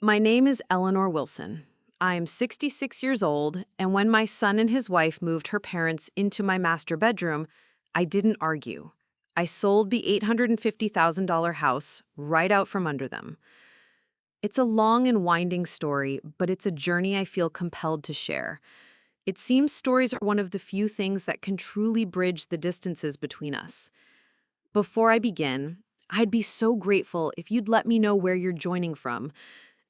My name is Eleanor Wilson. I am 66 years old, and when my son and his wife moved her parents into my master bedroom, I didn't argue. I sold the $850,000 house right out from under them. It's a long and winding story, but it's a journey I feel compelled to share. It seems stories are one of the few things that can truly bridge the distances between us. Before I begin, I'd be so grateful if you'd let me know where you're joining from.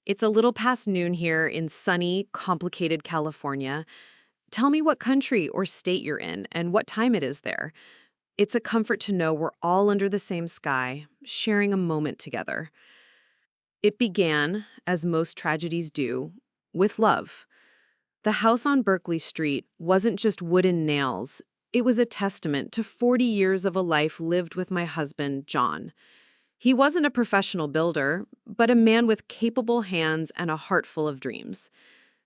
It's a little past noon here in sunny, complicated California. Tell me what country or state you're in and what time it is there. It's a comfort to know we're all under the same sky, sharing a moment together. It began, as most tragedies do, with love. The house on Berkeley Street wasn't just wooden nails. It was a testament to 40 years of a life lived with my husband, John. He wasn't a professional builder, but a man with capable hands and a heart full of dreams.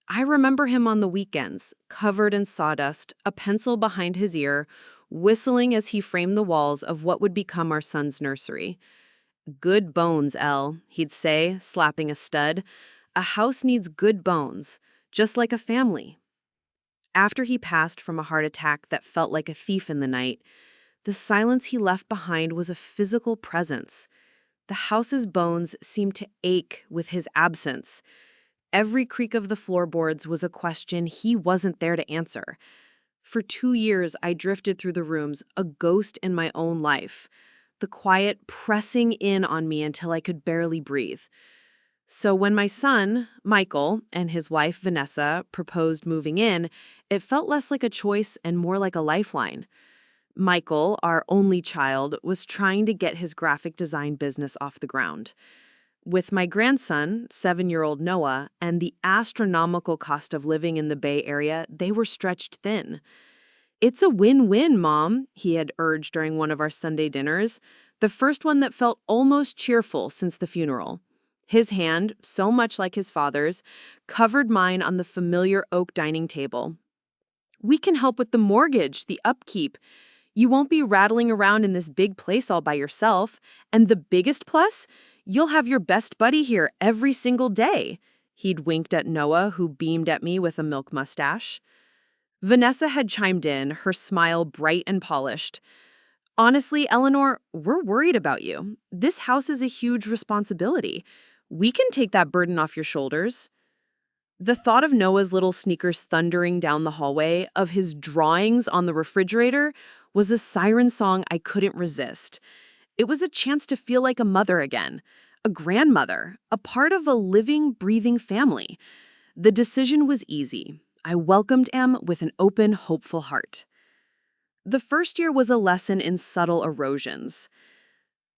I remember him on the weekends, covered in sawdust, a pencil behind his ear, whistling as he framed the walls of what would become our son's nursery. "Good bones, Elle," he'd say, slapping a stud. "A house needs good bones, just like a family." After he passed from a heart attack that felt like a thief in the night, the silence he left behind was a physical presence. The house's bones seemed to ache with his absence. Every creak of the floorboards was a question he wasn't there to answer. For 2 years, I drifted through the rooms, a ghost in my own life, the quiet pressing in on me until I could barely breathe. So when my son, Michael, and his wife, Vanessa, proposed moving in, it felt less like a choice and more like a lifeline. Michael, our only child, was trying to get his graphic design business off the ground. With my grandson, 7-year-old Noah, and the astronomical cost of living in the Bay Area, they were stretched thin. "It's a win-win, Mom," he had urged during one of our Sunday dinners, the first one that felt almost cheerful since the funeral. His hand, so much like his father's, covered mine on the familiar oak dining table. "We can help with the mortgage, the upkeep. You won't be rattling around in this big place all by yourself. And the biggest plus? You'll have your best buddy here every single day." He'd winked at Noah, who beamed at me with a milk mustache. Vanessa had chimed in, her smile bright and polished. "Honestly, Eleanor, we're worried about you. This house is a huge responsibility. We can take that burden off your shoulders." The thought of Noah's little sneakers thundering down the hallway, of his drawings on the refrigerator, was a siren song I couldn't resist. It was a chance to feel like a mother again, a grandmother, a part of a living, breathing family. The decision was easy. I welcomed Em with an open, hopeful heart. The first year was a lesson in subtle erosions.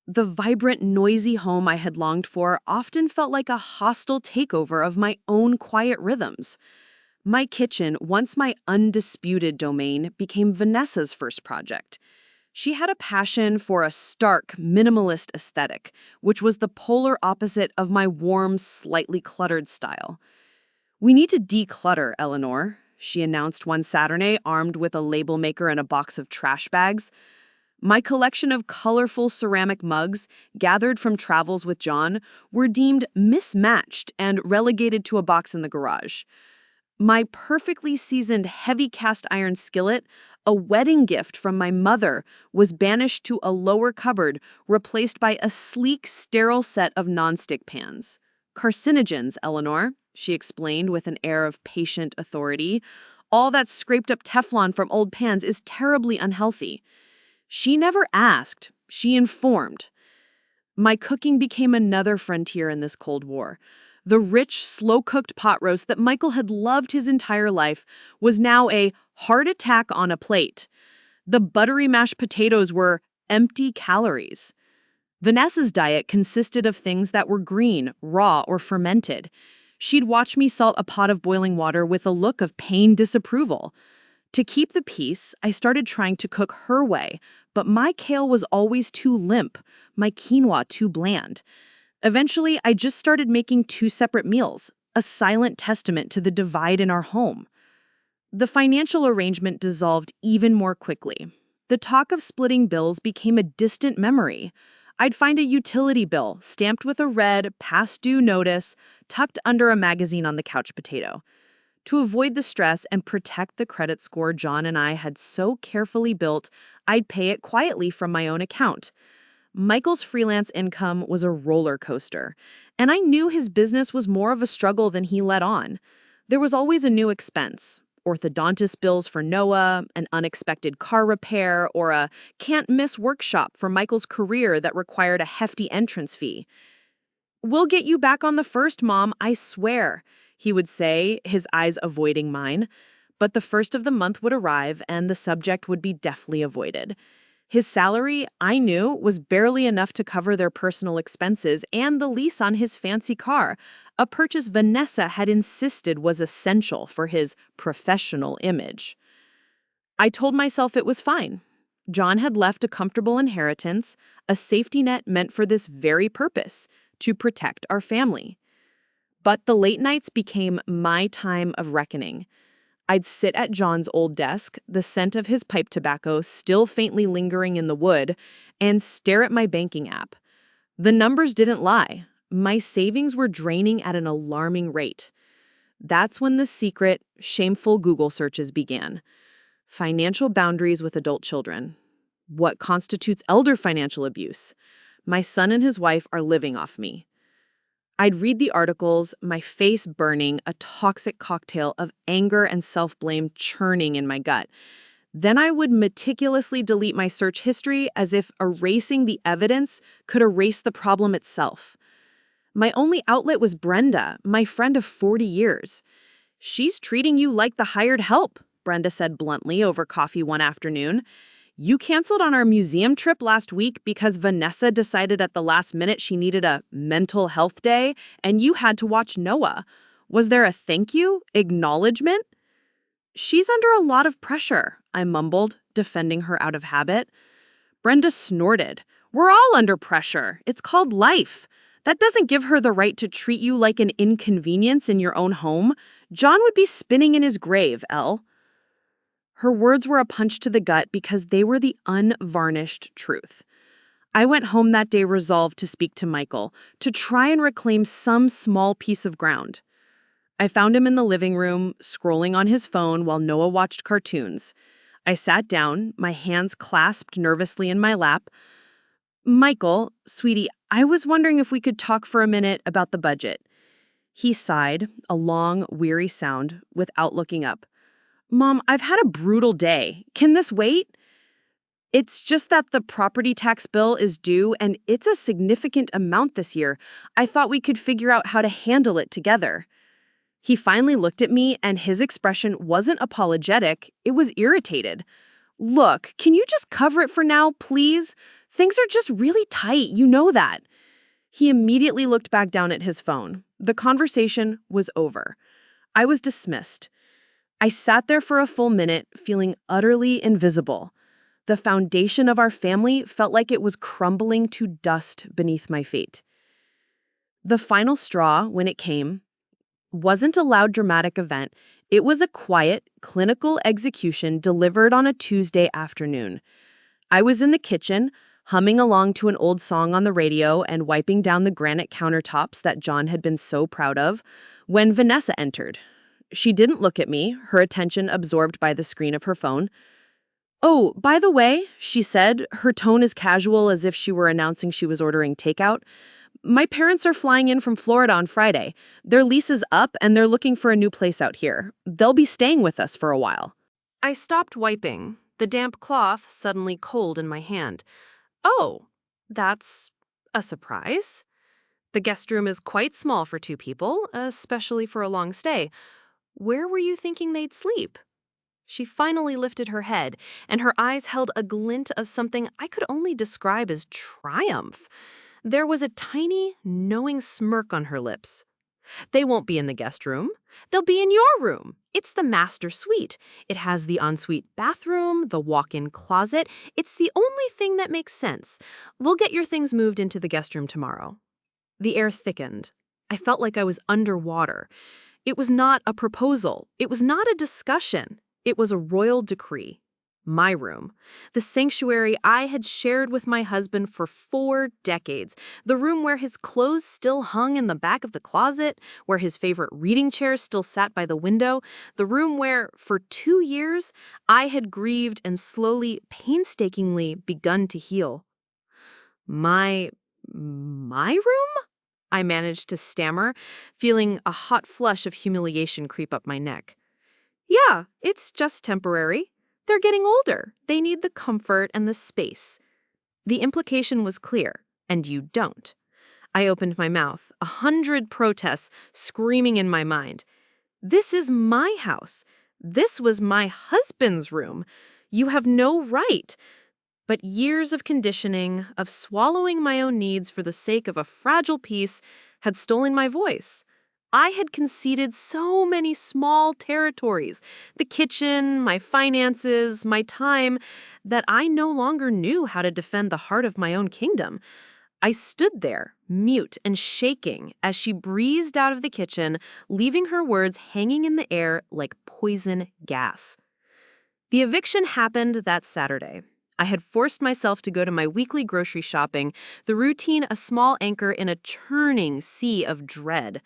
The vibrant, noisy home I had longed for often felt like a hostile takeover of my own quiet rhythms. My kitchen, once my undisputed domain, became Vanessa's first project. She had a passion for a stark, minimalist aesthetic, which was the polar opposite of my warm, slightly cluttered style. "We need to declutter, Eleanor," she announced one Saturday, armed with a label maker and a box of trash bags. My collection of colorful ceramic mugs, gathered from travels with John, were deemed mismatched and relegated to a box in the garage. My perfectly seasoned heavy cast iron skillet, a wedding gift from my mother, was banished to a lower cupboard, replaced by a sleek, sterile set of nonstick pans. "Carcinogens, Eleanor," she explained with an air of patient authority. "All that scraped up Teflon from old pans is terribly unhealthy." She never asked, she informed. My cooking became another frontier in this Cold War. The rich, slow-cooked pot roast that Michael had loved his entire life was now a heart attack on a plate. The buttery mashed potatoes were empty calories. Vanessa's diet consisted of things that were green, raw, or fermented. She'd watch me salt a pot of boiling water with a look of pained disapproval. To keep the peace, I started trying to cook her way, but my kale was always too limp, my quinoa too bland. Eventually, I just started making 2 separate meals, a silent testament to the divide in our home. The financial arrangement dissolved even more quickly. The talk of splitting bills became a distant memory. I'd find a utility bill stamped with a red past due notice tucked under a magazine on the couch potato. To avoid the stress and protect the credit score John and I had so carefully built, I'd pay it quietly from my own account. Michael's freelance income was a roller coaster, and I knew his business was more of a struggle than he let on. There was always a new expense. Orthodontist bills for Noah, an unexpected car repair, or a can't-miss workshop for Michael's career that required a hefty entrance fee. "We'll get you back on the first, Mom, I swear," he would say, his eyes avoiding mine. But the first of the month would arrive, and the subject would be deftly avoided. His salary, I knew, was barely enough to cover their personal expenses and the lease on his fancy car, a purchase Vanessa had insisted was essential for his professional image. I told myself it was fine. John had left a comfortable inheritance, a safety net meant for this very purpose, to protect our family. But the late nights became my time of reckoning. I'd sit at John's old desk, the scent of his pipe tobacco still faintly lingering in the wood, and stare at my banking app. The numbers didn't lie. My savings were draining at an alarming rate. That's when the secret, shameful Google searches began. Financial boundaries with adult children. What constitutes elder financial abuse? My son and his wife are living off me. I'd read the articles, my face burning, a toxic cocktail of anger and self-blame churning in my gut. Then I would meticulously delete my search history as if erasing the evidence could erase the problem itself. My only outlet was Brenda, my friend of 40 years. "She's treating you like the hired help," Brenda said bluntly over coffee one afternoon. "You canceled on our museum trip last week because Vanessa decided at the last minute she needed a mental health day, and you had to watch Noah. Was there a thank you? Acknowledgement?" "She's under a lot of pressure," I mumbled, defending her out of habit. Brenda snorted. "We're all under pressure. It's called life. That doesn't give her the right to treat you like an inconvenience in your own home. John would be spinning in his grave, Elle." Her words were a punch to the gut because they were the unvarnished truth. I went home that day resolved to speak to Michael, to try and reclaim some small piece of ground. I found him in the living room, scrolling on his phone while Noah watched cartoons. I sat down, my hands clasped nervously in my lap. "Michael, sweetie, I was wondering if we could talk for a minute about the budget." He sighed, a long, weary sound, without looking up. "Mom, I've had a brutal day. Can this wait?" "It's just that the property tax bill is due, and it's a significant amount this year. I thought we could figure out how to handle it together." He finally looked at me, and his expression wasn't apologetic, it was irritated. "Look, can you just cover it for now, please? Things are just really tight, you know that." He immediately looked back down at his phone. The conversation was over. I was dismissed. I sat there for a full minute, feeling utterly invisible. The foundation of our family felt like it was crumbling to dust beneath my feet. The final straw, when it came, wasn't a loud dramatic event. It was a quiet, clinical execution delivered on a Tuesday afternoon. I was in the kitchen, humming along to an old song on the radio and wiping down the granite countertops that John had been so proud of, when Vanessa entered. She didn't look at me, her attention absorbed by the screen of her phone. "Oh, by the way," she said, her tone as casual as if she were announcing she was ordering takeout, "my parents are flying in from Florida on Friday. Their lease is up and they're looking for a new place out here. They'll be staying with us for a while." I stopped wiping, the damp cloth suddenly cold in my hand. "Oh, that's a surprise. The guest room is quite small for two people, especially for a long stay. Where were you thinking they'd sleep?" She finally lifted her head, and her eyes held a glint of something I could only describe as triumph. There was a tiny, knowing smirk on her lips. "They won't be in the guest room. They'll be in your room. It's the master suite. It has the ensuite bathroom, the walk-in closet. It's the only thing that makes sense. We'll get your things moved into the guest room tomorrow." The air thickened. I felt like I was underwater. It was not a proposal. It was not a discussion. It was a royal decree. My room. The sanctuary I had shared with my husband for 4 decades. The room where his clothes still hung in the back of the closet, where his favorite reading chair still sat by the window. The room where, for 2 years, I had grieved and slowly, painstakingly begun to heal. My room? I managed to stammer, feeling a hot flush of humiliation creep up my neck. Yeah, it's just temporary. They're getting older. They need the comfort and the space. The implication was clear, and you don't. I opened my mouth, 100 protests screaming in my mind. This is my house. This was my husband's room. You have no right. But years of conditioning, of swallowing my own needs for the sake of a fragile peace, had stolen my voice. I had conceded so many small territories, the kitchen, my finances, my time, that I no longer knew how to defend the heart of my own kingdom. I stood there, mute and shaking, as she breezed out of the kitchen, leaving her words hanging in the air like poison gas. The eviction happened that Saturday. I had forced myself to go to my weekly grocery shopping, the routine a small anchor in a churning sea of dread.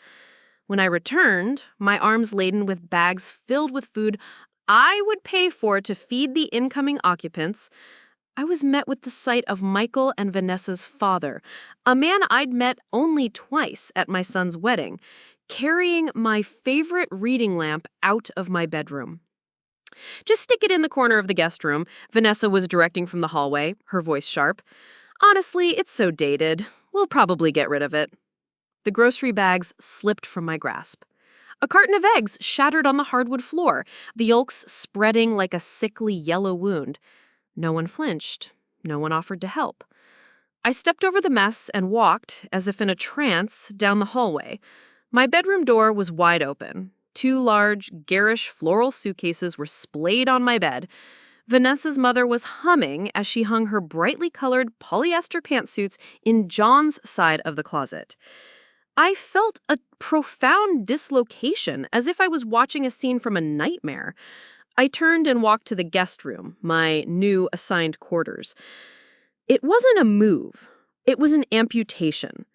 When I returned, my arms laden with bags filled with food I would pay for to feed the incoming occupants, I was met with the sight of Michael and Vanessa's father, a man I'd met only twice at my son's wedding, carrying my favorite reading lamp out of my bedroom. Just stick it in the corner of the guest room, Vanessa was directing from the hallway, her voice sharp. Honestly, it's so dated. We'll probably get rid of it. The grocery bags slipped from my grasp. A carton of eggs shattered on the hardwood floor, the yolks spreading like a sickly yellow wound. No one flinched. No one offered to help. I stepped over the mess and walked, as if in a trance, down the hallway. My bedroom door was wide open. 2 large, garish floral suitcases were splayed on my bed. Vanessa's mother was humming as she hung her brightly colored polyester pantsuits in John's side of the closet. I felt a profound dislocation, as if I was watching a scene from a nightmare. I turned and walked to the guest room, my new assigned quarters. It wasn't a move. It was an amputation.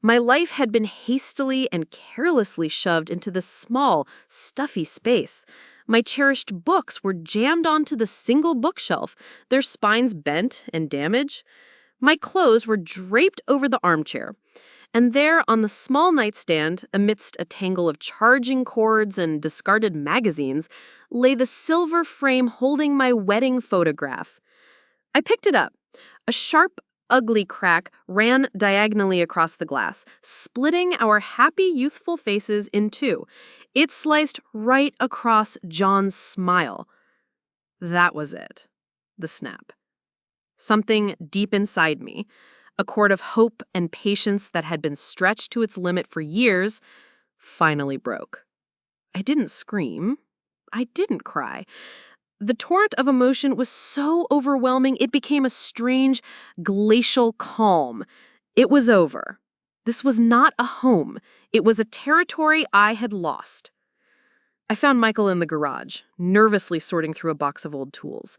My life had been hastily and carelessly shoved into this small, stuffy space. My cherished books were jammed onto the single bookshelf, their spines bent and damaged. My clothes were draped over the armchair. And there on the small nightstand, amidst a tangle of charging cords and discarded magazines, lay the silver frame holding my wedding photograph. I picked it up. A sharp, ugly crack ran diagonally across the glass, splitting our happy, youthful faces in 2. It sliced right across John's smile. That was it. The snap. Something deep inside me, a cord of hope and patience that had been stretched to its limit for years, finally broke. I didn't scream. I didn't cry. The torrent of emotion was so overwhelming it became a strange, glacial calm. It was over. This was not a home. It was a territory I had lost. I found Michael in the garage, nervously sorting through a box of old tools.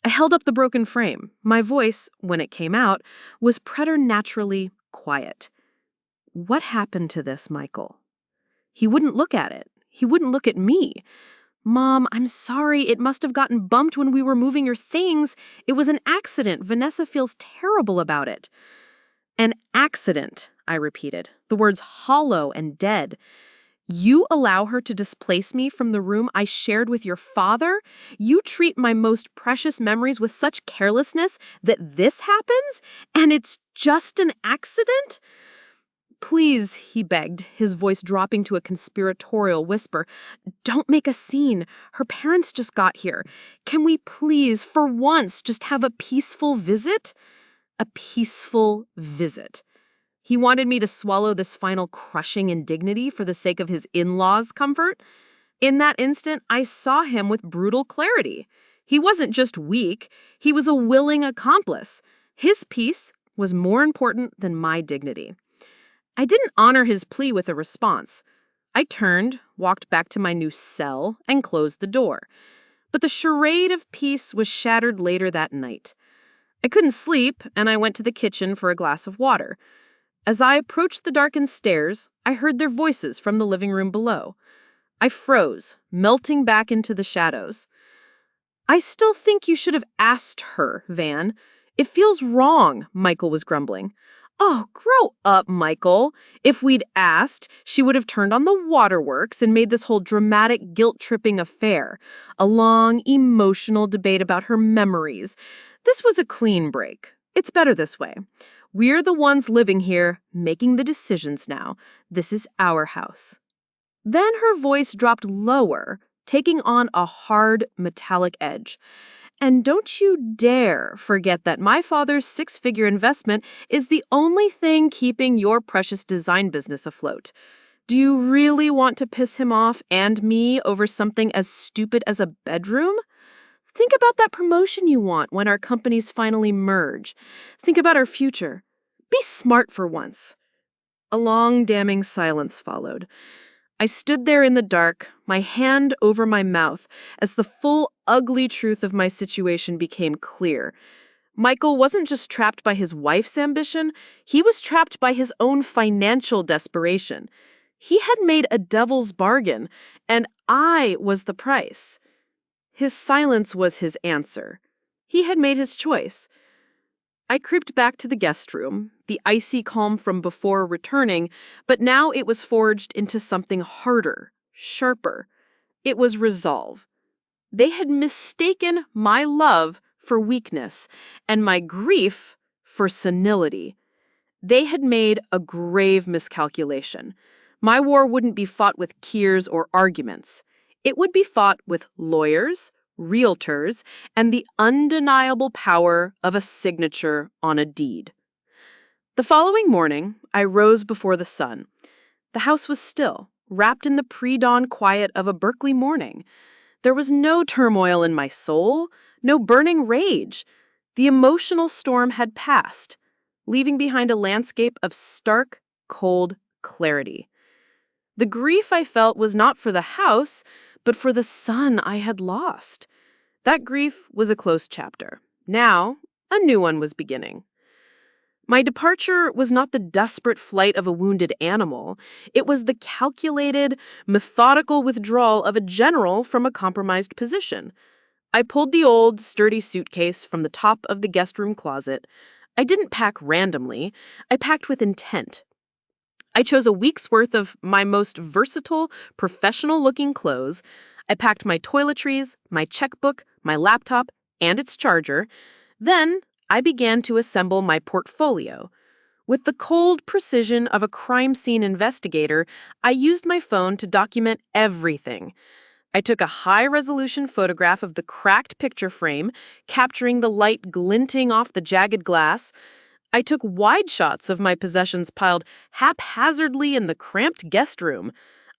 I held up the broken frame. My voice, when it came out, was preternaturally quiet. What happened to this, Michael? He wouldn't look at it. He wouldn't look at me. Mom, I'm sorry. It must have gotten bumped when we were moving your things. It was an accident. Vanessa feels terrible about it. An accident, I repeated, the words hollow and dead. You allow her to displace me from the room I shared with your father? You treat my most precious memories with such carelessness that this happens? And it's just an accident? Please, he begged, his voice dropping to a conspiratorial whisper, don't make a scene. Her parents just got here. Can we please, for once, just have a peaceful visit? A peaceful visit. He wanted me to swallow this final crushing indignity for the sake of his in-laws' comfort. In that instant, I saw him with brutal clarity. He wasn't just weak, he was a willing accomplice. His peace was more important than my dignity. I didn't honor his plea with a response. I turned, walked back to my new cell, and closed the door. But the charade of peace was shattered later that night. I couldn't sleep, and I went to the kitchen for a glass of water. As I approached the darkened stairs, I heard their voices from the living room below. I froze, melting back into the shadows. "I still think you should have asked her, Van. It feels wrong," Michael was grumbling. "Oh, grow up, Michael. If we'd asked, she would have turned on the waterworks and made this whole dramatic, guilt-tripping affair. A long, emotional debate about her memories. This was a clean break. It's better this way. We're the ones living here, making the decisions now. This is our house." Then her voice dropped lower, taking on a hard, metallic edge. "And don't you dare forget that my father's six-figure investment is the only thing keeping your precious design business afloat. Do you really want to piss him off and me over something as stupid as a bedroom? Think about that promotion you want when our companies finally merge. Think about our future. Be smart for once." A long, damning silence followed. I stood there in the dark, my hand over my mouth, as the full, ugly truth of my situation became clear. Michael wasn't just trapped by his wife's ambition, he was trapped by his own financial desperation. He had made a devil's bargain, and I was the price. His silence was his answer. He had made his choice. I creeped back to the guest room, the icy calm from before returning, but now it was forged into something harder, sharper. It was resolve. They had mistaken my love for weakness and my grief for senility. They had made a grave miscalculation. My war wouldn't be fought with tears or arguments. It would be fought with lawyers, realtors, and the undeniable power of a signature on a deed. The following morning, I rose before the sun. The house was still, wrapped in the pre-dawn quiet of a Berkeley morning. There was no turmoil in my soul, no burning rage. The emotional storm had passed, leaving behind a landscape of stark, cold clarity. The grief I felt was not for the house, but for the son I had lost. That grief was a closed chapter. Now, a new one was beginning. My departure was not the desperate flight of a wounded animal. It was the calculated, methodical withdrawal of a general from a compromised position. I pulled the old, sturdy suitcase from the top of the guest room closet. I didn't pack randomly. I packed with intent. I chose a week's worth of my most versatile, professional-looking clothes. I packed my toiletries, my checkbook, my laptop, and its charger. Then I began to assemble my portfolio. With the cold precision of a crime scene investigator, I used my phone to document everything. I took a high-resolution photograph of the cracked picture frame, capturing the light glinting off the jagged glass. I took wide shots of my possessions piled haphazardly in the cramped guest room.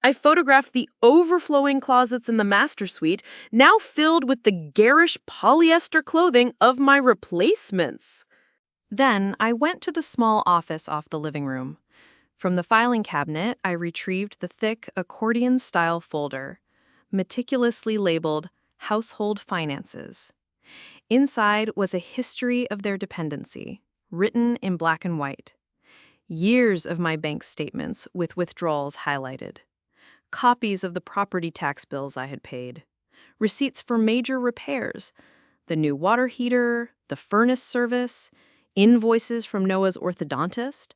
I photographed the overflowing closets in the master suite, now filled with the garish polyester clothing of my replacements. Then I went to the small office off the living room. From the filing cabinet, I retrieved the thick accordion-style folder, meticulously labeled Household Finances. Inside was a history of their dependency, written in black and white. Years of my bank statements with withdrawals highlighted. Copies of the property tax bills I had paid. Receipts for major repairs. The new water heater, the furnace service, invoices from Noah's orthodontist.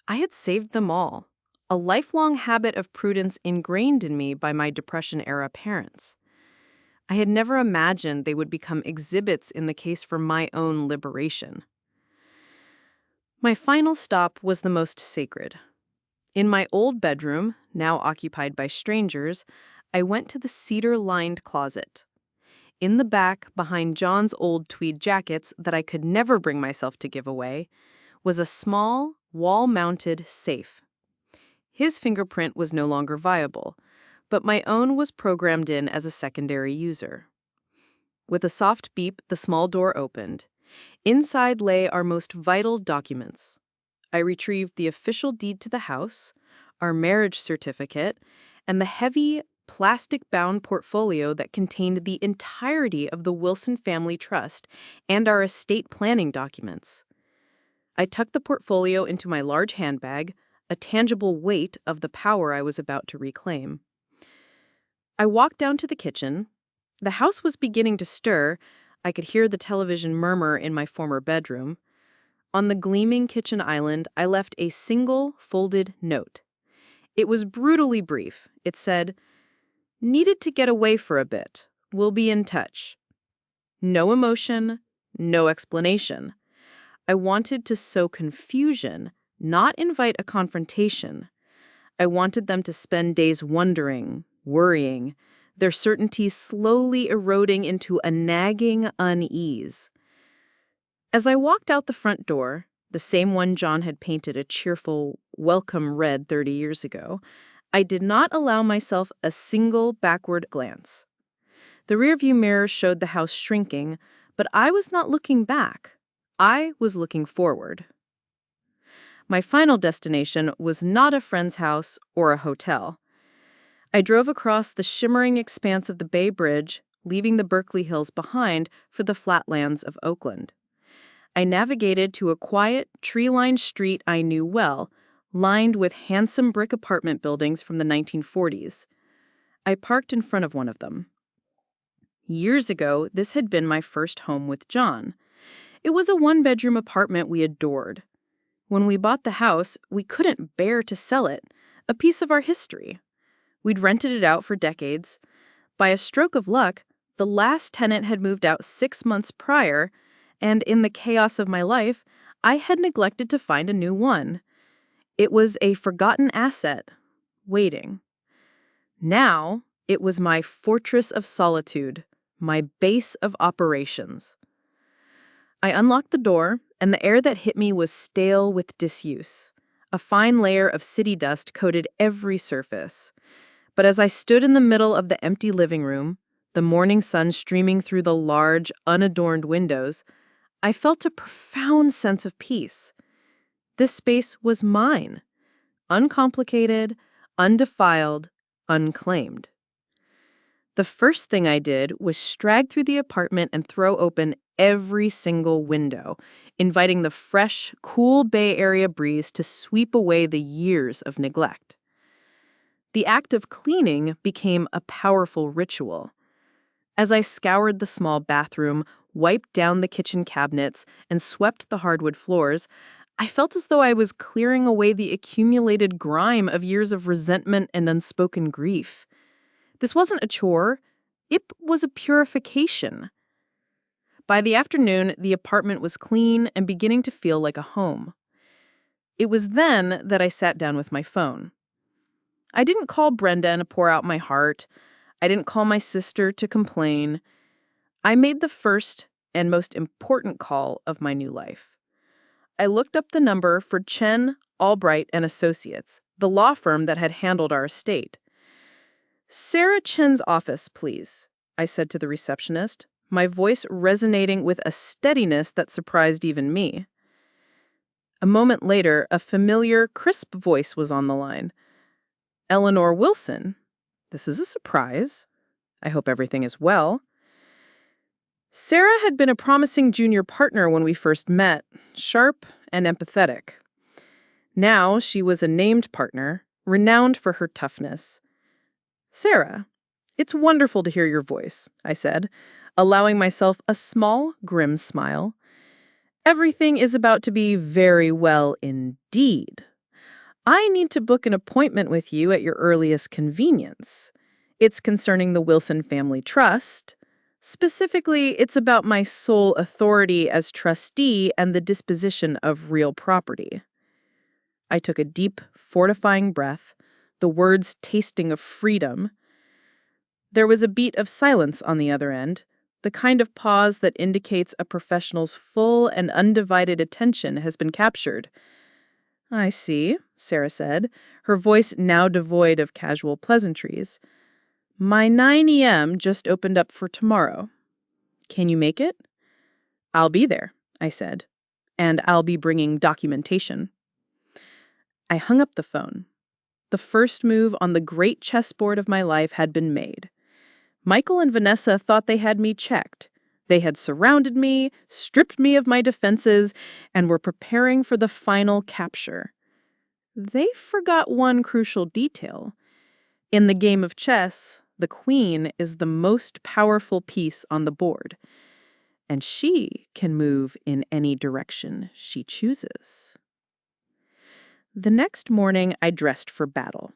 I had saved them all. A lifelong habit of prudence ingrained in me by my Depression-era parents. I had never imagined they would become exhibits in the case for my own liberation. My final stop was the most sacred. In my old bedroom, now occupied by strangers, I went to the cedar-lined closet. In the back, behind John's old tweed jackets that I could never bring myself to give away, was a small, wall-mounted safe. His fingerprint was no longer viable, but my own was programmed in as a secondary user. With a soft beep, the small door opened. Inside lay our most vital documents. I retrieved the official deed to the house, our marriage certificate, and the heavy, plastic-bound portfolio that contained the entirety of the Wilson family trust and our estate planning documents. I tucked the portfolio into my large handbag, a tangible weight of the power I was about to reclaim. I walked down to the kitchen. The house was beginning to stir. I could hear the television murmur in my former bedroom. On the gleaming kitchen island, I left a single folded note. It was brutally brief. It said, "Needed to get away for a bit. We'll be in touch." No emotion, no explanation. I wanted to sow confusion, not invite a confrontation. I wanted them to spend days wondering, worrying, their certainty slowly eroding into a nagging unease. As I walked out the front door, the same one John had painted a cheerful, welcome red 30 years ago, I did not allow myself a single backward glance. The rearview mirror showed the house shrinking, but I was not looking back. I was looking forward. My final destination was not a friend's house or a hotel. I drove across the shimmering expanse of the Bay Bridge, leaving the Berkeley Hills behind for the flatlands of Oakland. I navigated to a quiet, tree-lined street I knew well, lined with handsome brick apartment buildings from the 1940s. I parked in front of one of them. Years ago, this had been my first home with John. It was a one-bedroom apartment we adored. When we bought the house, we couldn't bear to sell it, a piece of our history. We'd rented it out for decades. By a stroke of luck, the last tenant had moved out 6 months prior, and in the chaos of my life, I had neglected to find a new one. It was a forgotten asset, waiting. Now, it was my fortress of solitude, my base of operations. I unlocked the door, and the air that hit me was stale with disuse. A fine layer of city dust coated every surface. But as I stood in the middle of the empty living room, the morning sun streaming through the large, unadorned windows, I felt a profound sense of peace. This space was mine, uncomplicated, undefiled, unclaimed. The first thing I did was stride through the apartment and throw open every single window, inviting the fresh, cool Bay Area breeze to sweep away the years of neglect. The act of cleaning became a powerful ritual. As I scoured the small bathroom, wiped down the kitchen cabinets, and swept the hardwood floors, I felt as though I was clearing away the accumulated grime of years of resentment and unspoken grief. This wasn't a chore. It was a purification. By the afternoon, the apartment was clean and beginning to feel like a home. It was then that I sat down with my phone. I didn't call Brenda and pour out my heart. I didn't call my sister to complain. I made the first and most important call of my new life. I looked up the number for Chen, Albright and Associates, the law firm that had handled our estate. "Sarah Chen's office, please," I said to the receptionist, my voice resonating with a steadiness that surprised even me. A moment later, a familiar, crisp voice was on the line. "Eleanor Wilson? This is a surprise. I hope everything is well." Sarah had been a promising junior partner when we first met, sharp and empathetic. Now she was a named partner, renowned for her toughness. "Sarah, it's wonderful to hear your voice," I said, allowing myself a small, grim smile. "Everything is about to be very well indeed. I need to book an appointment with you at your earliest convenience. It's concerning the Wilson Family Trust. Specifically, it's about my sole authority as trustee and the disposition of real property." I took a deep, fortifying breath, the words tasting of freedom. There was a beat of silence on the other end, the kind of pause that indicates a professional's full and undivided attention has been captured. "I see," Sarah said, her voice now devoid of casual pleasantries. "My 9 a.m. just opened up for tomorrow. Can you make it?" "I'll be there," I said, "and I'll be bringing documentation." I hung up the phone. The first move on the great chessboard of my life had been made. Michael and Vanessa thought they had me checked. They had surrounded me, stripped me of my defenses, and were preparing for the final capture. They forgot one crucial detail. In the game of chess, the queen is the most powerful piece on the board, and she can move in any direction she chooses. The next morning, I dressed for battle.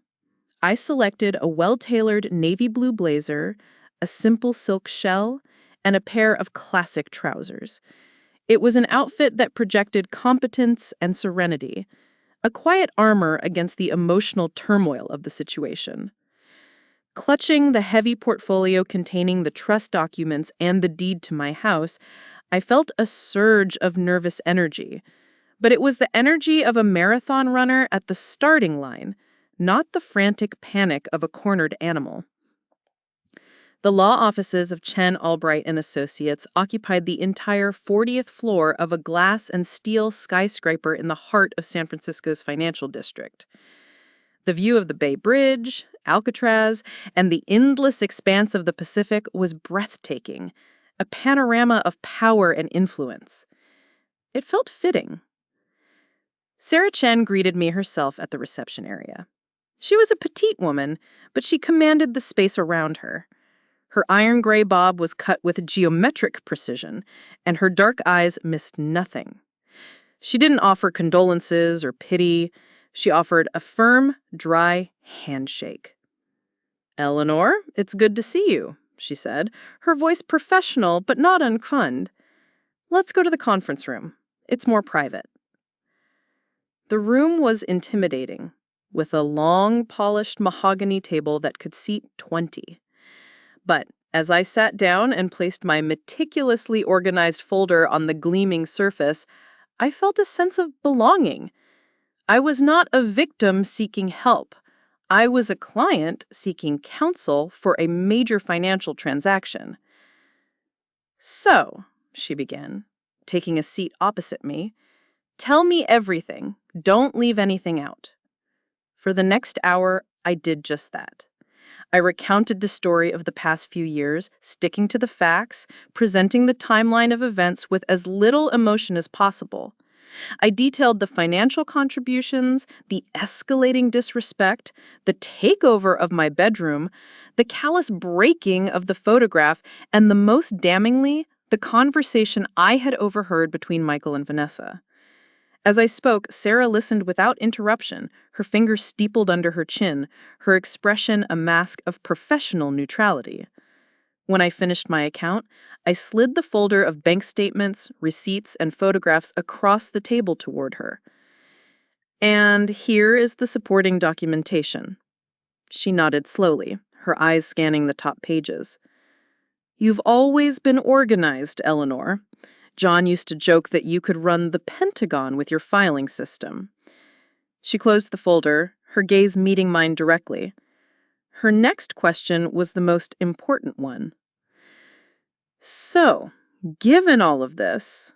I selected a well-tailored navy blue blazer, a simple silk shell, and a pair of classic trousers. It was an outfit that projected competence and serenity, a quiet armor against the emotional turmoil of the situation. Clutching the heavy portfolio containing the trust documents and the deed to my house, I felt a surge of nervous energy. But it was the energy of a marathon runner at the starting line, not the frantic panic of a cornered animal. The law offices of Chen Albright and Associates occupied the entire 40th floor of a glass and steel skyscraper in the heart of San Francisco's financial district. The view of the Bay Bridge, Alcatraz, and the endless expanse of the Pacific was breathtaking, a panorama of power and influence. It felt fitting. Sarah Chen greeted me herself at the reception area. She was a petite woman, but she commanded the space around her. Her iron gray bob was cut with geometric precision, and her dark eyes missed nothing. She didn't offer condolences or pity. She offered a firm, dry handshake. "Eleanor, it's good to see you," she said, her voice professional but not unconned. "Let's go to the conference room. It's more private." The room was intimidating, with a long, polished mahogany table that could seat 20. But as I sat down and placed my meticulously organized folder on the gleaming surface, I felt a sense of belonging. I was not a victim seeking help. I was a client seeking counsel for a major financial transaction. "So," she began, taking a seat opposite me, "tell me everything. Don't leave anything out." For the next hour, I did just that. I recounted the story of the past few years, sticking to the facts, presenting the timeline of events with as little emotion as possible. I detailed the financial contributions, the escalating disrespect, the takeover of my bedroom, the callous breaking of the photograph, and the most damningly, the conversation I had overheard between Michael and Vanessa. As I spoke, Sarah listened without interruption, her fingers steepled under her chin, her expression a mask of professional neutrality. When I finished my account, I slid the folder of bank statements, receipts, and photographs across the table toward her. "And here is the supporting documentation." She nodded slowly, her eyes scanning the top pages. "You've always been organized, Eleanor. John used to joke that you could run the Pentagon with your filing system." She closed the folder, her gaze meeting mine directly. Her next question was the most important one. "So, given all of this,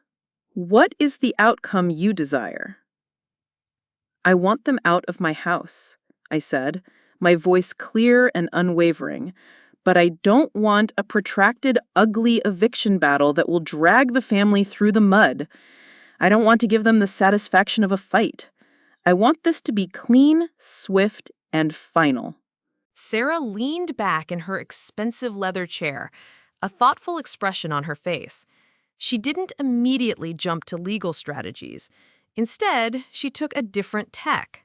what is the outcome you desire?" "I want them out of my house," I said, my voice clear and unwavering. "But I don't want a protracted, ugly eviction battle that will drag the family through the mud. I don't want to give them the satisfaction of a fight. I want this to be clean, swift, and final." Sarah leaned back in her expensive leather chair, a thoughtful expression on her face. She didn't immediately jump to legal strategies. Instead, she took a different tack.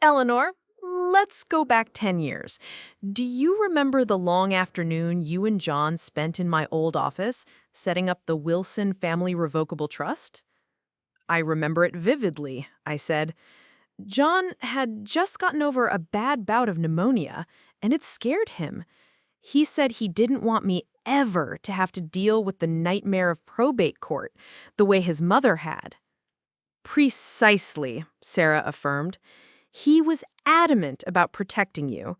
"Eleanor, let's go back 10 years. Do you remember the long afternoon you and John spent in my old office, setting up the Wilson Family Revocable Trust?" "I remember it vividly," I said. "John had just gotten over a bad bout of pneumonia, and it scared him. He said he didn't want me ever to have to deal with the nightmare of probate court, the way his mother had." "Precisely," Sarah affirmed. "He was adamant about protecting you.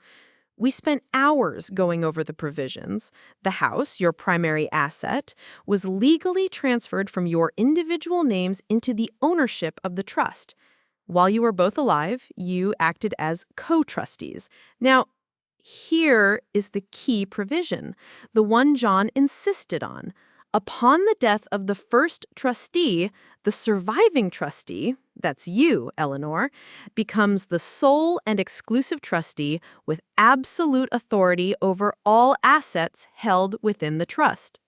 We spent hours going over the provisions. The house, your primary asset, was legally transferred from your individual names into the ownership of the trust. While you were both alive, you acted as co-trustees. Now, here is the key provision, the one John insisted on. Upon the death of the first trustee, the surviving trustee, that's you, Eleanor, becomes the sole and exclusive trustee with absolute authority over all assets held within the trust.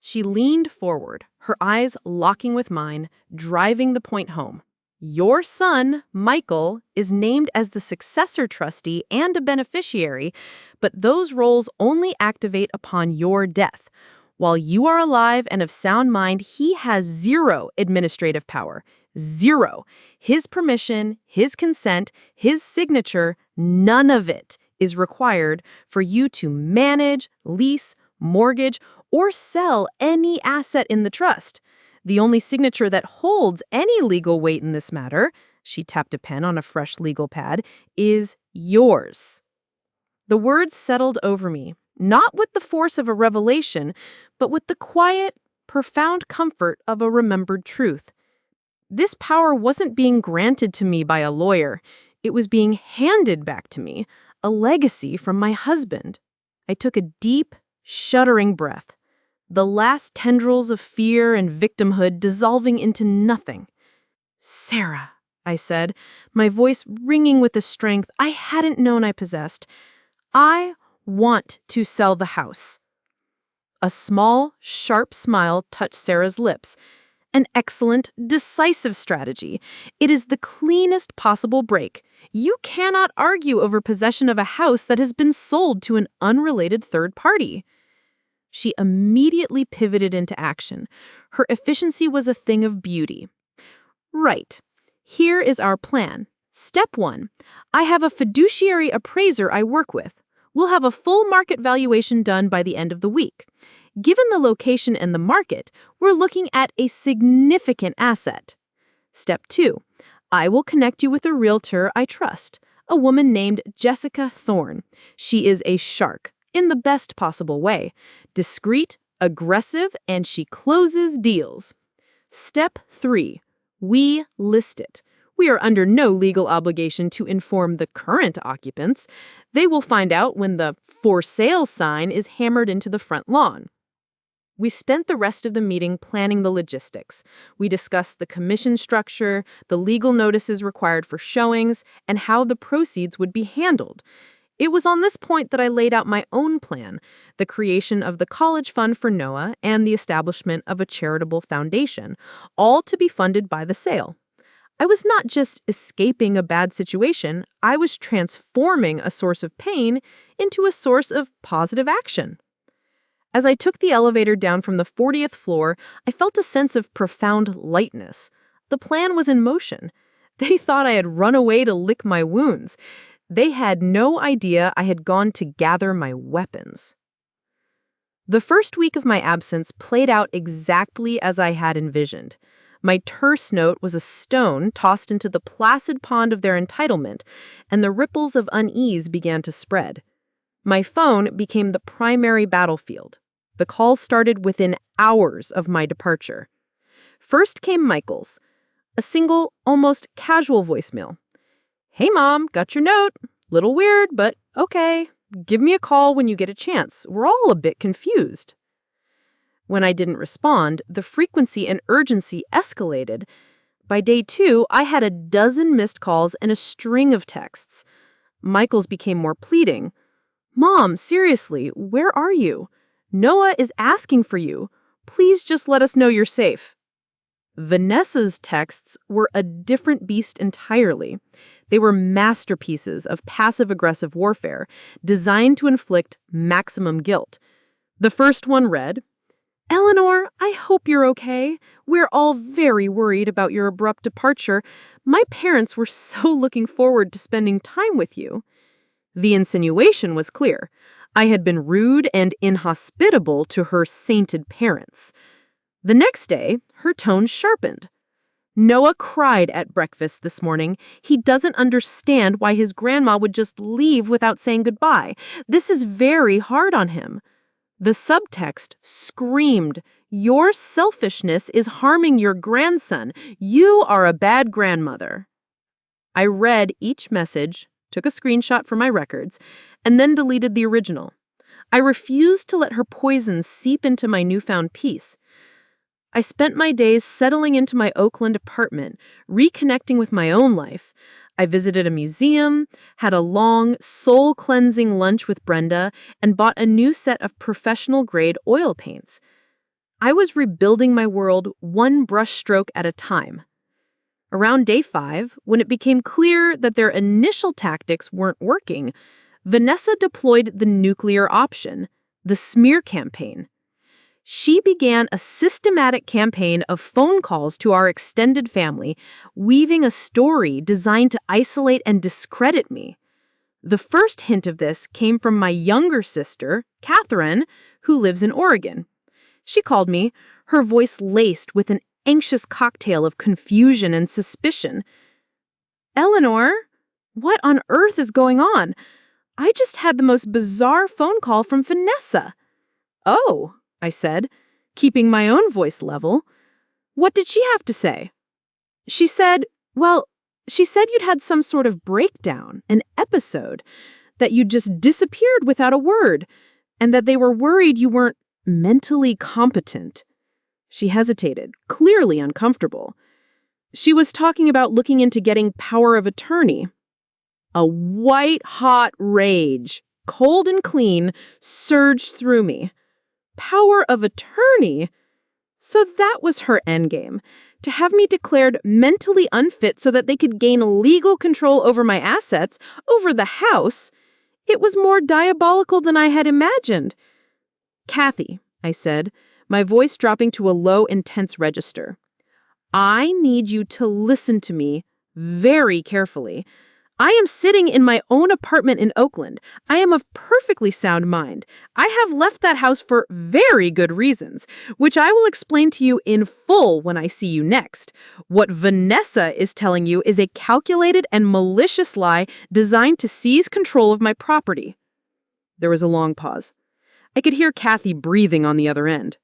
She leaned forward, her eyes locking with mine, driving the point home. Your son, Michael, is named as the successor trustee and a beneficiary, but those roles only activate upon your death. While you are alive and of sound mind, he has zero administrative power. Zero. His permission, his consent, his signature, none of it is required for you to manage, lease, mortgage, or sell any asset in the trust. The only signature that holds any legal weight in this matter, she tapped a pen on a fresh legal pad, is yours. The words settled over me, not with the force of a revelation, but with the quiet, profound comfort of a remembered truth. This power wasn't being granted to me by a lawyer. It was being handed back to me, a legacy from my husband. I took a deep, shuddering breath, the last tendrils of fear and victimhood dissolving into nothing. "Sarah," I said, my voice ringing with a strength I hadn't known I possessed, "I want to sell the house." A small, sharp smile touched Sarah's lips. An excellent, decisive strategy. It is the cleanest possible break. You cannot argue over possession of a house that has been sold to an unrelated third party. She immediately pivoted into action. Her efficiency was a thing of beauty. "Right. Here is our plan. Step 1. I have a fiduciary appraiser I work with. We'll have a full market valuation done by the end of the week. Given the location and the market, we're looking at a significant asset. Step 2. I will connect you with a realtor I trust, a woman named Jessica Thorne. She is a shark, in the best possible way. Discreet, aggressive, and she closes deals. Step 3. We list it. We are under no legal obligation to inform the current occupants. They will find out when the "for sale" sign is hammered into the front lawn. We spent the rest of the meeting planning the logistics. We discussed the commission structure, the legal notices required for showings, and how the proceeds would be handled. It was on this point that I laid out my own plan, the creation of the college fund for Noah and the establishment of a charitable foundation, all to be funded by the sale. I was not just escaping a bad situation, I was transforming a source of pain into a source of positive action. As I took the elevator down from the 40th floor, I felt a sense of profound lightness. The plan was in motion. They thought I had run away to lick my wounds. They had no idea I had gone to gather my weapons. The first week of my absence played out exactly as I had envisioned. My terse note was a stone tossed into the placid pond of their entitlement, and the ripples of unease began to spread. My phone became the primary battlefield. The calls started within hours of my departure. First came Michael's, a single, almost casual voicemail. "Hey, Mom, got your note. Little weird, but okay. Give me a call when you get a chance. We're all a bit confused." When I didn't respond, the frequency and urgency escalated. By day 2, I had a dozen missed calls and a string of texts. Michael's became more pleading. "Mom, seriously, where are you? Noah is asking for you. Please just let us know you're safe." Vanessa's texts were a different beast entirely. They were masterpieces of passive-aggressive warfare, designed to inflict maximum guilt. The first one read, "Eleanor, I hope you're okay. We're all very worried about your abrupt departure. My parents were so looking forward to spending time with you." The insinuation was clear. I had been rude and inhospitable to her sainted parents. The next day, her tone sharpened. "Noah cried at breakfast this morning. He doesn't understand why his grandma would just leave without saying goodbye. This is very hard on him." The subtext screamed, "Your selfishness is harming your grandson. You are a bad grandmother." I read each message, took a screenshot for my records, and then deleted the original. I refused to let her poison seep into my newfound peace. I spent my days settling into my Oakland apartment, reconnecting with my own life. I visited a museum, had a long, soul-cleansing lunch with Brenda, and bought a new set of professional-grade oil paints. I was rebuilding my world one brushstroke at a time. Around day 5, when it became clear that their initial tactics weren't working, Vanessa deployed the nuclear option, the smear campaign. She began a systematic campaign of phone calls to our extended family, weaving a story designed to isolate and discredit me. The first hint of this came from my younger sister, Catherine, who lives in Oregon. She called me, her voice laced with an anxious cocktail of confusion and suspicion. "Eleanor, what on earth is going on? I just had the most bizarre phone call from Vanessa." "Oh," I said, keeping my own voice level. "What did she have to say?" She said you'd had some sort of breakdown, an episode, that you just disappeared without a word, and that they were worried you weren't mentally competent." She hesitated, clearly uncomfortable. She was talking about looking into getting power of attorney. A white-hot rage, cold and clean, surged through me. Power of attorney? So that was her endgame, to have me declared mentally unfit so that they could gain legal control over my assets, over the house. It was more diabolical than I had imagined. "Kathy," I said, my voice dropping to a low, intense register, "I need you to listen to me very carefully. I am sitting in my own apartment in Oakland. I am of perfectly sound mind. I have left that house for very good reasons, which I will explain to you in full when I see you next. What Vanessa is telling you is a calculated and malicious lie designed to seize control of my property." There was a long pause. I could hear Kathy breathing on the other end.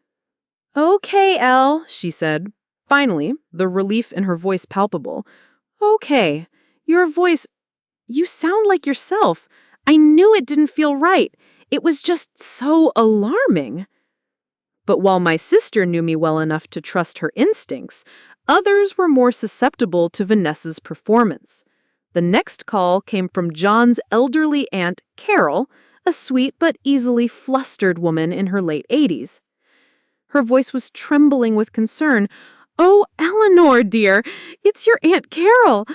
"Okay, Elle," she said. Finally, the relief in her voice palpable. "Okay, your voice... You sound like yourself. I knew it didn't feel right. It was just so alarming." But while my sister knew me well enough to trust her instincts, others were more susceptible to Vanessa's performance. The next call came from John's elderly aunt, Carol, a sweet but easily flustered woman in her late 80s. Her voice was trembling with concern. "Oh, Eleanor, dear, it's your Aunt Carol.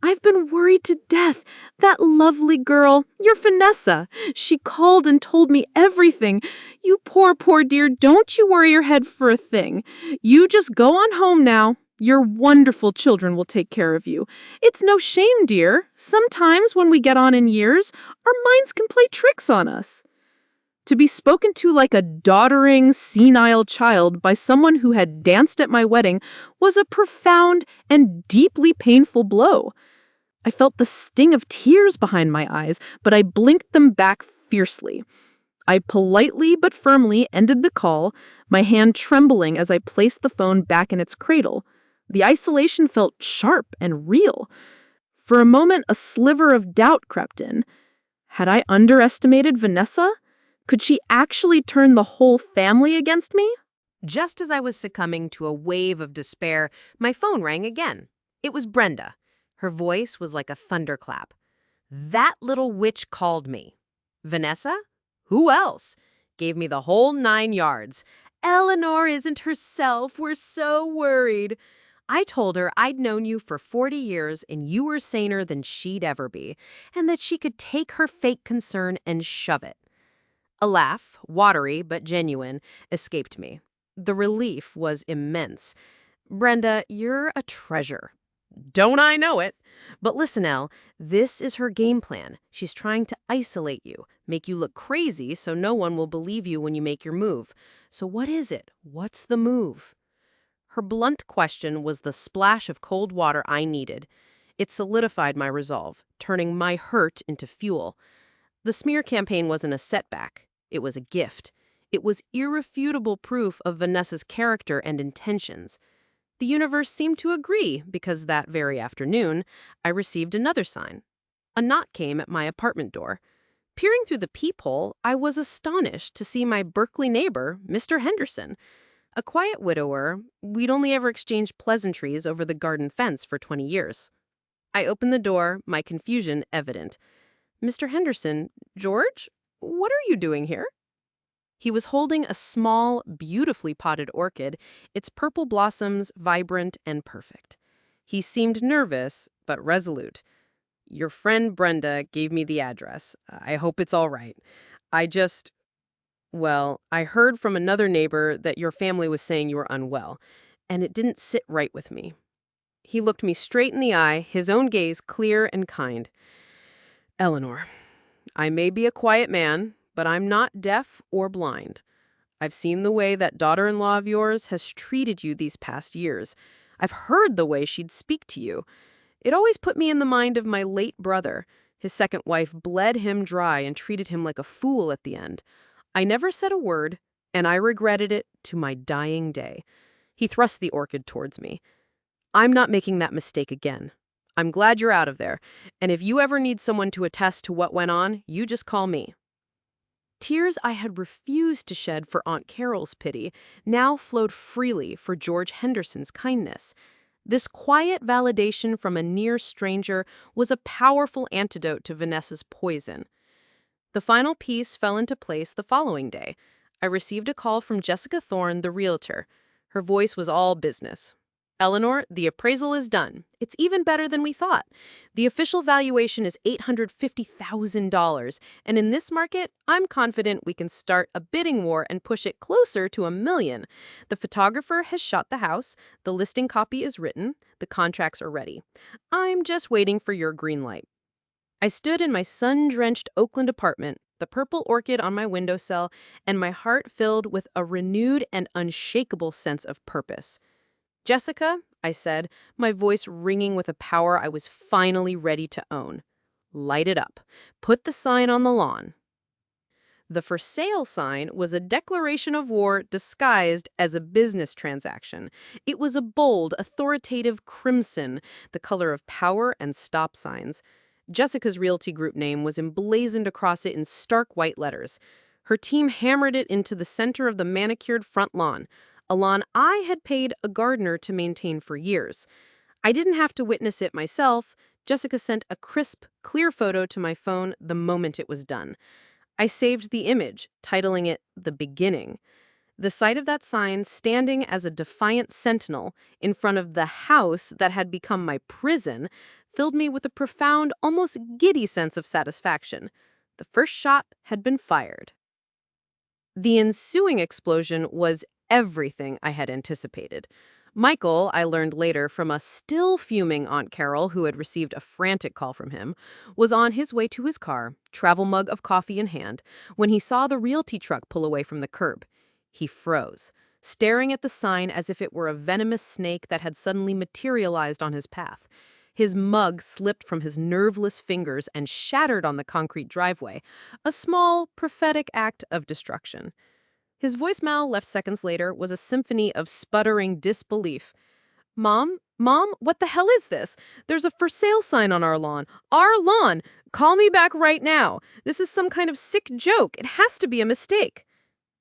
I've been worried to death. That lovely girl, your Vanessa, she called and told me everything. You poor dear, don't you worry your head for a thing. You just go on home now. Your wonderful children will take care of you. It's no shame, dear. Sometimes when we get on in years, our minds can play tricks on us." To be spoken to like a doddering, senile child by someone who had danced at my wedding was a profound and deeply painful blow. I felt the sting of tears behind my eyes, but I blinked them back fiercely. I politely but firmly ended the call, my hand trembling as I placed the phone back in its cradle. The isolation felt sharp and real. For a moment, a sliver of doubt crept in. Had I underestimated Vanessa? Could she actually turn the whole family against me? Just as I was succumbing to a wave of despair, my phone rang again. It was Brenda. Her voice was like a thunderclap. "That little witch called me." "Vanessa? Who else?" Gave me the whole 9 yards. "Eleanor isn't herself. We're so worried." I told her I'd known you for 40 years and you were saner than she'd ever be, and that she could take her fake concern and shove it. A laugh, watery but genuine, escaped me. The relief was immense. "Brenda, you're a treasure." "Don't I know it?" "But listen, Elle, this is her game plan. She's trying to isolate you, make you look crazy so no one will believe you when you make your move. So what is it? What's the move?" Her blunt question was the splash of cold water I needed. It solidified my resolve, turning my hurt into fuel. The smear campaign wasn't a setback. It was a gift. It was irrefutable proof of Vanessa's character and intentions. The universe seemed to agree because that very afternoon, I received another sign. A knock came at my apartment door. Peering through the peephole, I was astonished to see my Berkeley neighbor, Mr. Henderson. A quiet widower, we'd only ever exchanged pleasantries over the garden fence for 20 years. I opened the door, my confusion evident. Mr. Henderson, George, what are you doing here? He was holding a small, beautifully potted orchid, its purple blossoms vibrant and perfect. He seemed nervous, but resolute. Your friend Brenda gave me the address. I hope it's all right. I just, well, I heard from another neighbor that your family was saying you were unwell, and it didn't sit right with me. He looked me straight in the eye, his own gaze clear and kind. Eleanor, I may be a quiet man, but I'm not deaf or blind. I've seen the way that daughter-in-law of yours has treated you these past years. I've heard the way she'd speak to you. It always put me in the mind of my late brother. His second wife bled him dry and treated him like a fool at the end. I never said a word, and I regretted it to my dying day. He thrust the orchid towards me. I'm not making that mistake again. I'm glad you're out of there, and if you ever need someone to attest to what went on, you just call me. Tears I had refused to shed for Aunt Carol's pity now flowed freely for George Henderson's kindness. This quiet validation from a near stranger was a powerful antidote to Vanessa's poison. The final piece fell into place the following day. I received a call from Jessica Thorne, the realtor. Her voice was all business. Eleanor, the appraisal is done. It's even better than we thought. The official valuation is $850,000, and in this market, I'm confident we can start a bidding war and push it closer to $1 million. The photographer has shot the house, the listing copy is written, the contracts are ready. I'm just waiting for your green light. I stood in my sun-drenched Oakland apartment, the purple orchid on my windowsill, and my heart filled with a renewed and unshakable sense of purpose. Jessica, I said, my voice ringing with a power I was finally ready to own. Light it up. Put the sign on the lawn. The for sale sign was a declaration of war disguised as a business transaction. It was a bold, authoritative crimson, the color of power and stop signs. Jessica's realty group name was emblazoned across it in stark white letters. Her team hammered it into the center of the manicured front lawn, a lawn I had paid a gardener to maintain for years. I didn't have to witness it myself. Jessica sent a crisp, clear photo to my phone the moment it was done. I saved the image, titling it The Beginning. The sight of that sign standing as a defiant sentinel in front of the house that had become my prison filled me with a profound, almost giddy sense of satisfaction. The first shot had been fired. The ensuing explosion was everything I had anticipated. Michael, I learned later from a still fuming Aunt Carol who had received a frantic call from him, was on his way to his car, travel mug of coffee in hand, when he saw the realty truck pull away from the curb. He froze, staring at the sign as if it were a venomous snake that had suddenly materialized on his path. His mug slipped from his nerveless fingers and shattered on the concrete driveway, a small, prophetic act of destruction. His voicemail left seconds later was a symphony of sputtering disbelief. Mom, what the hell is this? There's a for sale sign on our lawn. Our lawn! Call me back right now. This is some kind of sick joke. It has to be a mistake.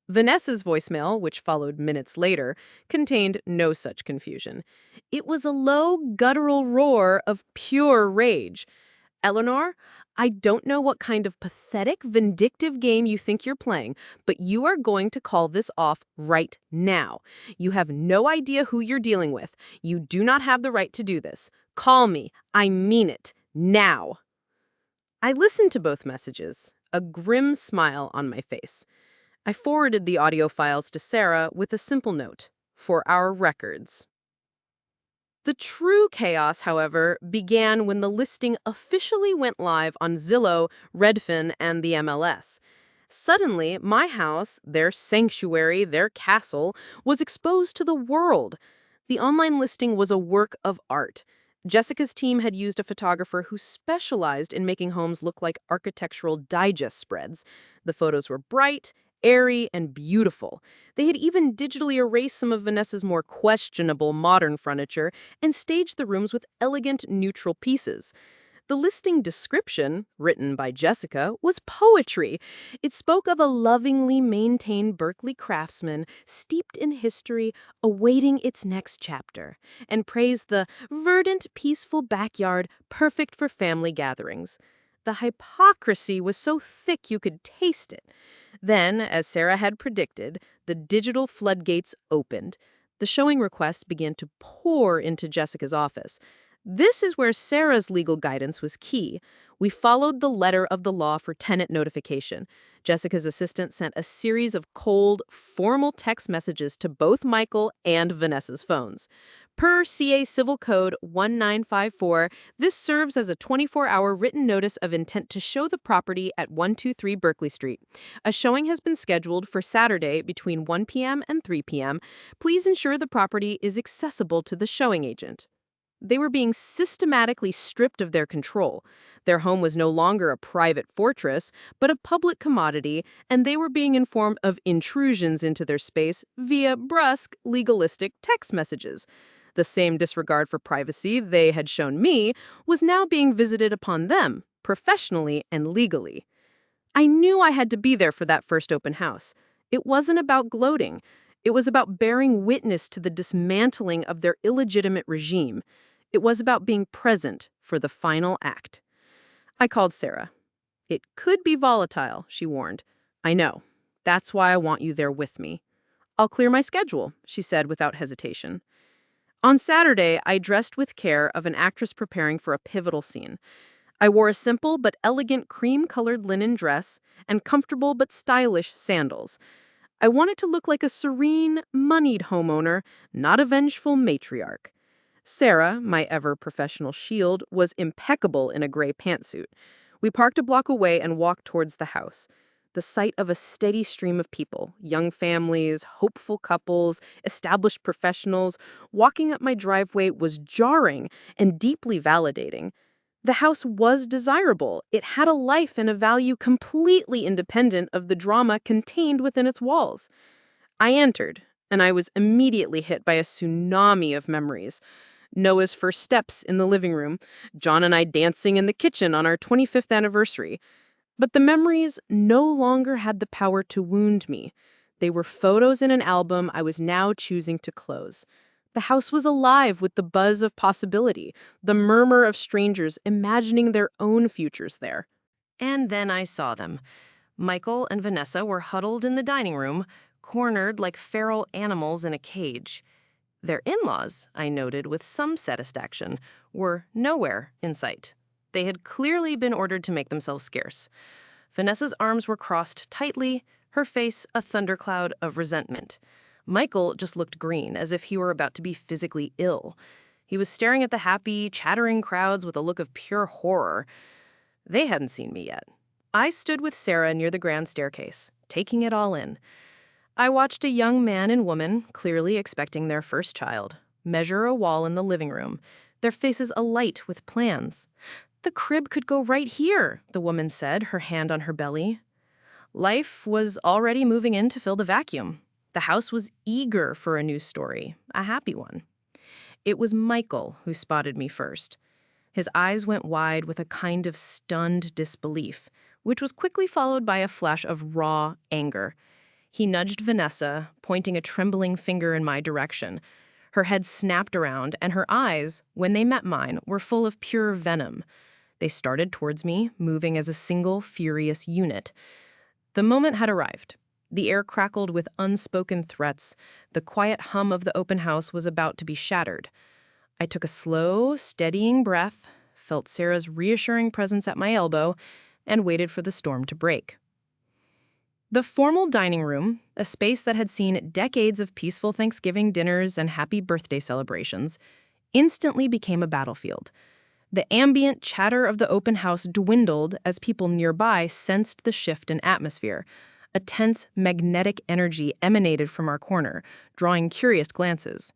Vanessa's voicemail, which followed minutes later, contained no such confusion. It was a low, guttural roar of pure rage. Eleanor, I don't know what kind of pathetic, vindictive game you think you're playing, but you are going to call this off right now. You have no idea who you're dealing with. You do not have the right to do this. Call me. I mean it. Now. I listened to both messages, a grim smile on my face. I forwarded the audio files to Sarah with a simple note, for our records. The true chaos, however, began when the listing officially went live on Zillow, Redfin, and the MLS. Suddenly, my house, their sanctuary, their castle, was exposed to the world. The online listing was a work of art. Jessica's team had used a photographer who specialized in making homes look like architectural digest spreads. The photos were bright, airy and beautiful. They had even digitally erased some of Vanessa's more questionable modern furniture and staged the rooms with elegant, neutral pieces. The listing description, written by Jessica, was poetry. It spoke of a lovingly maintained Berkeley craftsman steeped in history, awaiting its next chapter, and praised the verdant, peaceful backyard perfect for family gatherings. The hypocrisy was so thick you could taste it. Then, as Sarah had predicted, the digital floodgates opened. The showing requests began to pour into Jessica's office. This is where Sarah's legal guidance was key. We followed the letter of the law for tenant notification. Jessica's assistant sent a series of cold, formal text messages to both Michael and Vanessa's phones. Per CA Civil Code 1954, this serves as a 24-hour written notice of intent to show the property at 123 Berkeley Street. A showing has been scheduled for Saturday between 1 p.m. and 3 p.m. Please ensure the property is accessible to the showing agent. They were being systematically stripped of their control. Their home was no longer a private fortress, but a public commodity, and they were being informed of intrusions into their space via brusque, legalistic text messages. The same disregard for privacy they had shown me was now being visited upon them, professionally and legally. I knew I had to be there for that first open house. It wasn't about gloating. It was about bearing witness to the dismantling of their illegitimate regime. It was about being present for the final act. I called Sarah. "It could be volatile," she warned. "I know. That's why I want you there with me." "I'll clear my schedule," she said without hesitation. On Saturday, I dressed with care of an actress preparing for a pivotal scene. I wore a simple but elegant cream-colored linen dress and comfortable but stylish sandals. I wanted to look like a serene, moneyed homeowner, not a vengeful matriarch. Sarah, my ever-professional shield, was impeccable in a gray pantsuit. We parked a block away and walked towards the house. The sight of a steady stream of people, young families, hopeful couples, established professionals, walking up my driveway was jarring and deeply validating. The house was desirable. It had a life and a value completely independent of the drama contained within its walls. I entered, and I was immediately hit by a tsunami of memories. Noah's first steps in the living room, John and I dancing in the kitchen on our 25th anniversary. But the memories no longer had the power to wound me. They were photos in an album I was now choosing to close. The house was alive with the buzz of possibility, the murmur of strangers imagining their own futures there. And then I saw them. Michael and Vanessa were huddled in the dining room, cornered like feral animals in a cage. Their in-laws, I noted with some satisfaction, were nowhere in sight. They had clearly been ordered to make themselves scarce. Vanessa's arms were crossed tightly, her face a thundercloud of resentment. Michael just looked green, as if he were about to be physically ill. He was staring at the happy, chattering crowds with a look of pure horror. They hadn't seen me yet. I stood with Sarah near the grand staircase, taking it all in. I watched a young man and woman, clearly expecting their first child, measure a wall in the living room, their faces alight with plans. "The crib could go right here," the woman said, her hand on her belly. Life was already moving in to fill the vacuum. The house was eager for a new story, a happy one. It was Michael who spotted me first. His eyes went wide with a kind of stunned disbelief, which was quickly followed by a flash of raw anger. He nudged Vanessa, pointing a trembling finger in my direction. Her head snapped around, and her eyes, when they met mine, were full of pure venom. They started towards me, moving as a single, furious unit. The moment had arrived. The air crackled with unspoken threats. The quiet hum of the open house was about to be shattered. I took a slow, steadying breath, felt Sarah's reassuring presence at my elbow, and waited for the storm to break. The formal dining room, a space that had seen decades of peaceful Thanksgiving dinners and happy birthday celebrations, instantly became a battlefield. The ambient chatter of the open house dwindled as people nearby sensed the shift in atmosphere. A tense, magnetic energy emanated from our corner, drawing curious glances.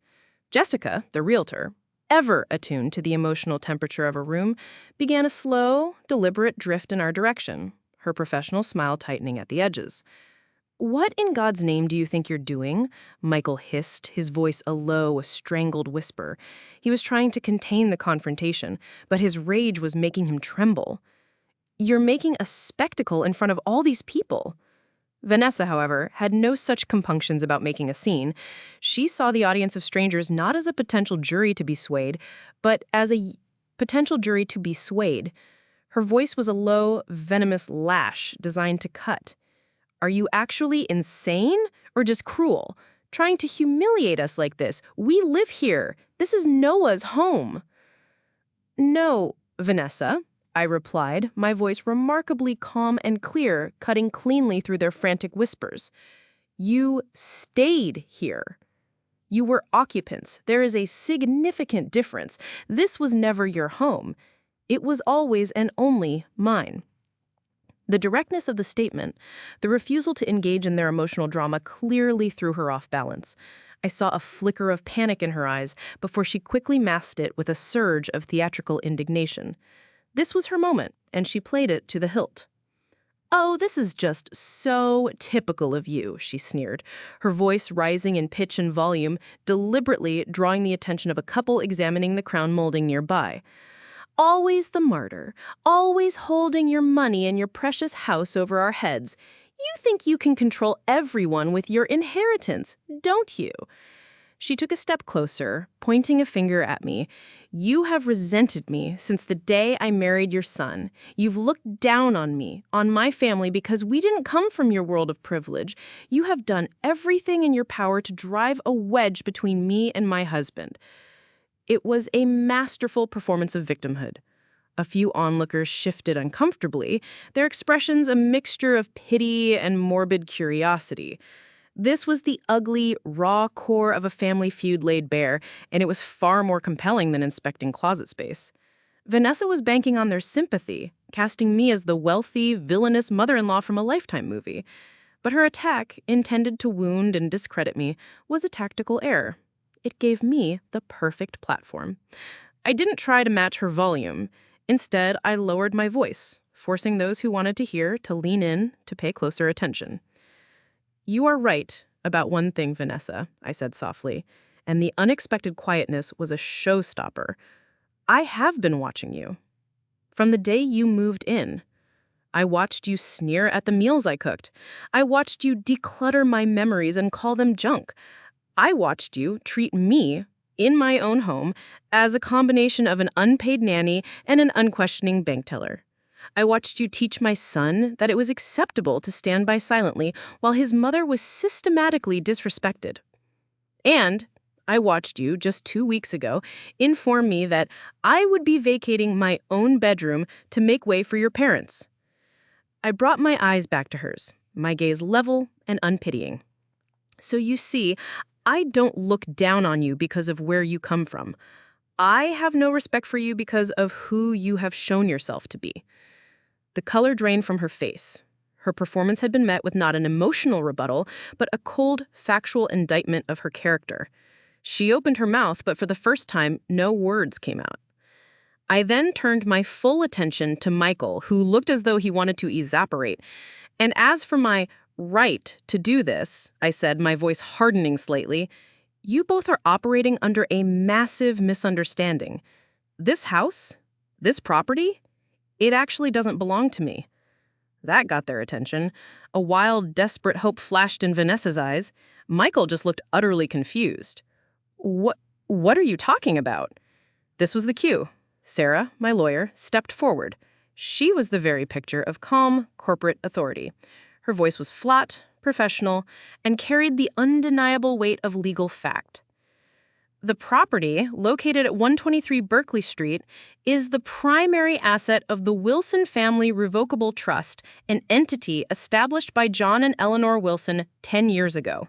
Jessica, the realtor, ever attuned to the emotional temperature of a room, began a slow, deliberate drift in our direction, her professional smile tightening at the edges. What in God's name do you think you're doing? Michael hissed, his voice a low, a strangled whisper. He was trying to contain the confrontation, but his rage was making him tremble. You're making a spectacle in front of all these people. Vanessa, however, had no such compunctions about making a scene. She saw the audience of strangers not as a potential jury to be swayed, but as a potential jury to be swayed. Her voice was a low, venomous lash designed to cut. Are you actually insane or just cruel? Trying to humiliate us like this? We live here. This is Noah's home. No, Vanessa, I replied, my voice remarkably calm and clear, cutting cleanly through their frantic whispers. You stayed here. You were occupants. There is a significant difference. This was never your home. It was always and only mine. The directness of the statement, the refusal to engage in their emotional drama clearly threw her off balance. I saw a flicker of panic in her eyes before she quickly masked it with a surge of theatrical indignation. This was her moment, and she played it to the hilt. "Oh, this is just so typical of you," she sneered, her voice rising in pitch and volume, deliberately drawing the attention of a couple examining the crown molding nearby. "Always the martyr, always holding your money and your precious house over our heads. You think you can control everyone with your inheritance, don't you?" She took a step closer, pointing a finger at me. "You have resented me since the day I married your son. You've looked down on me, on my family, because we didn't come from your world of privilege. You have done everything in your power to drive a wedge between me and my husband." It was a masterful performance of victimhood. A few onlookers shifted uncomfortably, their expressions a mixture of pity and morbid curiosity. This was the ugly, raw core of a family feud laid bare, and it was far more compelling than inspecting closet space. Vanessa was banking on their sympathy, casting me as the wealthy, villainous mother-in-law from a Lifetime movie. But her attack, intended to wound and discredit me, was a tactical error. It gave me the perfect platform. I didn't try to match her volume. Instead, I lowered my voice, forcing those who wanted to hear to lean in to pay closer attention. "You are right about one thing, Vanessa," I said softly, and the unexpected quietness was a showstopper. "I have been watching you. From the day you moved in. I watched you sneer at the meals I cooked. I watched you declutter my memories and call them junk. I watched you treat me, in my own home, as a combination of an unpaid nanny and an unquestioning bank teller. I watched you teach my son that it was acceptable to stand by silently while his mother was systematically disrespected. And I watched you, just 2 weeks ago, inform me that I would be vacating my own bedroom to make way for your parents." I brought my eyes back to hers, my gaze level and unpitying. "So you see, I don't look down on you because of where you come from. I have no respect for you because of who you have shown yourself to be." The color drained from her face. Her performance had been met with not an emotional rebuttal, but a cold, factual indictment of her character. She opened her mouth, but for the first time, no words came out. I then turned my full attention to Michael, who looked as though he wanted to evaporate. And as for my right to do this, I said, my voice hardening slightly, "You both are operating under a massive misunderstanding. This house, this property, it actually doesn't belong to me." That got their attention. A wild, desperate hope flashed in Vanessa's eyes. Michael just looked utterly confused. What are you talking about?" This was the cue. Sarah, my lawyer, stepped forward. She was the very picture of calm, corporate authority. Her voice was flat, professional, and carried the undeniable weight of legal fact. "The property, located at 123 Berkeley Street, is the primary asset of the Wilson Family Revocable Trust, an entity established by John and Eleanor Wilson 10 years ago.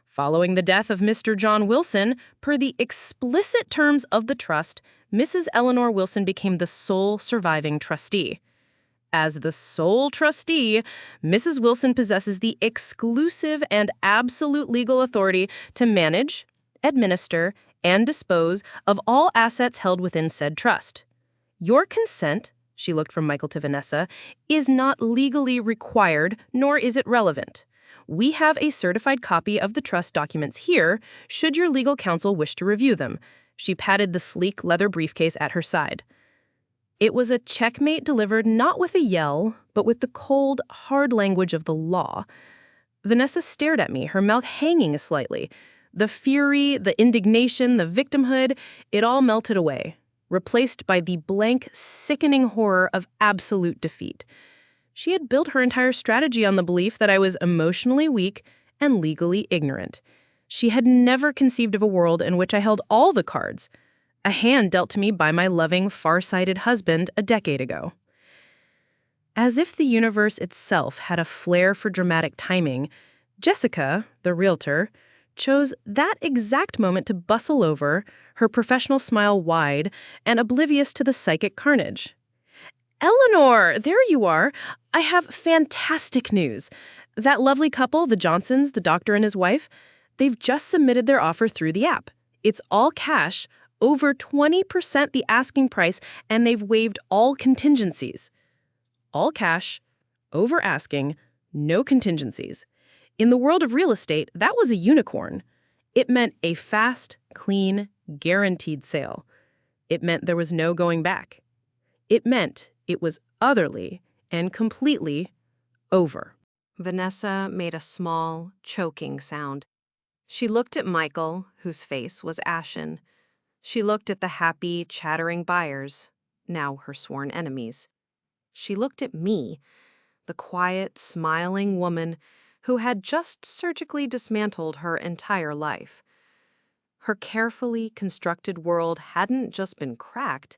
Following the death of Mr. John Wilson, per the explicit terms of the trust, Mrs. Eleanor Wilson became the sole surviving trustee. As the sole trustee, Mrs. Wilson possesses the exclusive and absolute legal authority to manage, administer, and dispose of all assets held within said trust. Your consent," she looked from Michael to Vanessa, "is not legally required, nor is it relevant. We have a certified copy of the trust documents here, should your legal counsel wish to review them. She patted the sleek leather briefcase at her side. It was a checkmate delivered not with a yell, but with the cold, hard language of the law. Vanessa stared at me, her mouth hanging slightly. The fury, the indignation, the victimhood, it all melted away, replaced by the blank, sickening horror of absolute defeat. She had built her entire strategy on the belief that I was emotionally weak and legally ignorant. She had never conceived of a world in which I held all the cards, a hand dealt to me by my loving, far-sighted husband a decade ago. As if the universe itself had a flair for dramatic timing, Jessica, the realtor, chose that exact moment to bustle over, her professional smile wide and oblivious to the psychic carnage. Eleanor, there you are. I have fantastic news. That lovely couple, the Johnsons, the doctor and his wife, they've just submitted their offer through the app. It's all cash, over 20% the asking price, and they've waived all contingencies. All cash, over asking, no contingencies. In the world of real estate, that was a unicorn. It meant a fast, clean, guaranteed sale. It meant there was no going back. It meant it was utterly and completely over. Vanessa made a small, choking sound. She looked at Michael, whose face was ashen. She looked at the happy, chattering buyers, now her sworn enemies. She looked at me, the quiet, smiling woman who had just surgically dismantled her entire life. Her carefully constructed world hadn't just been cracked,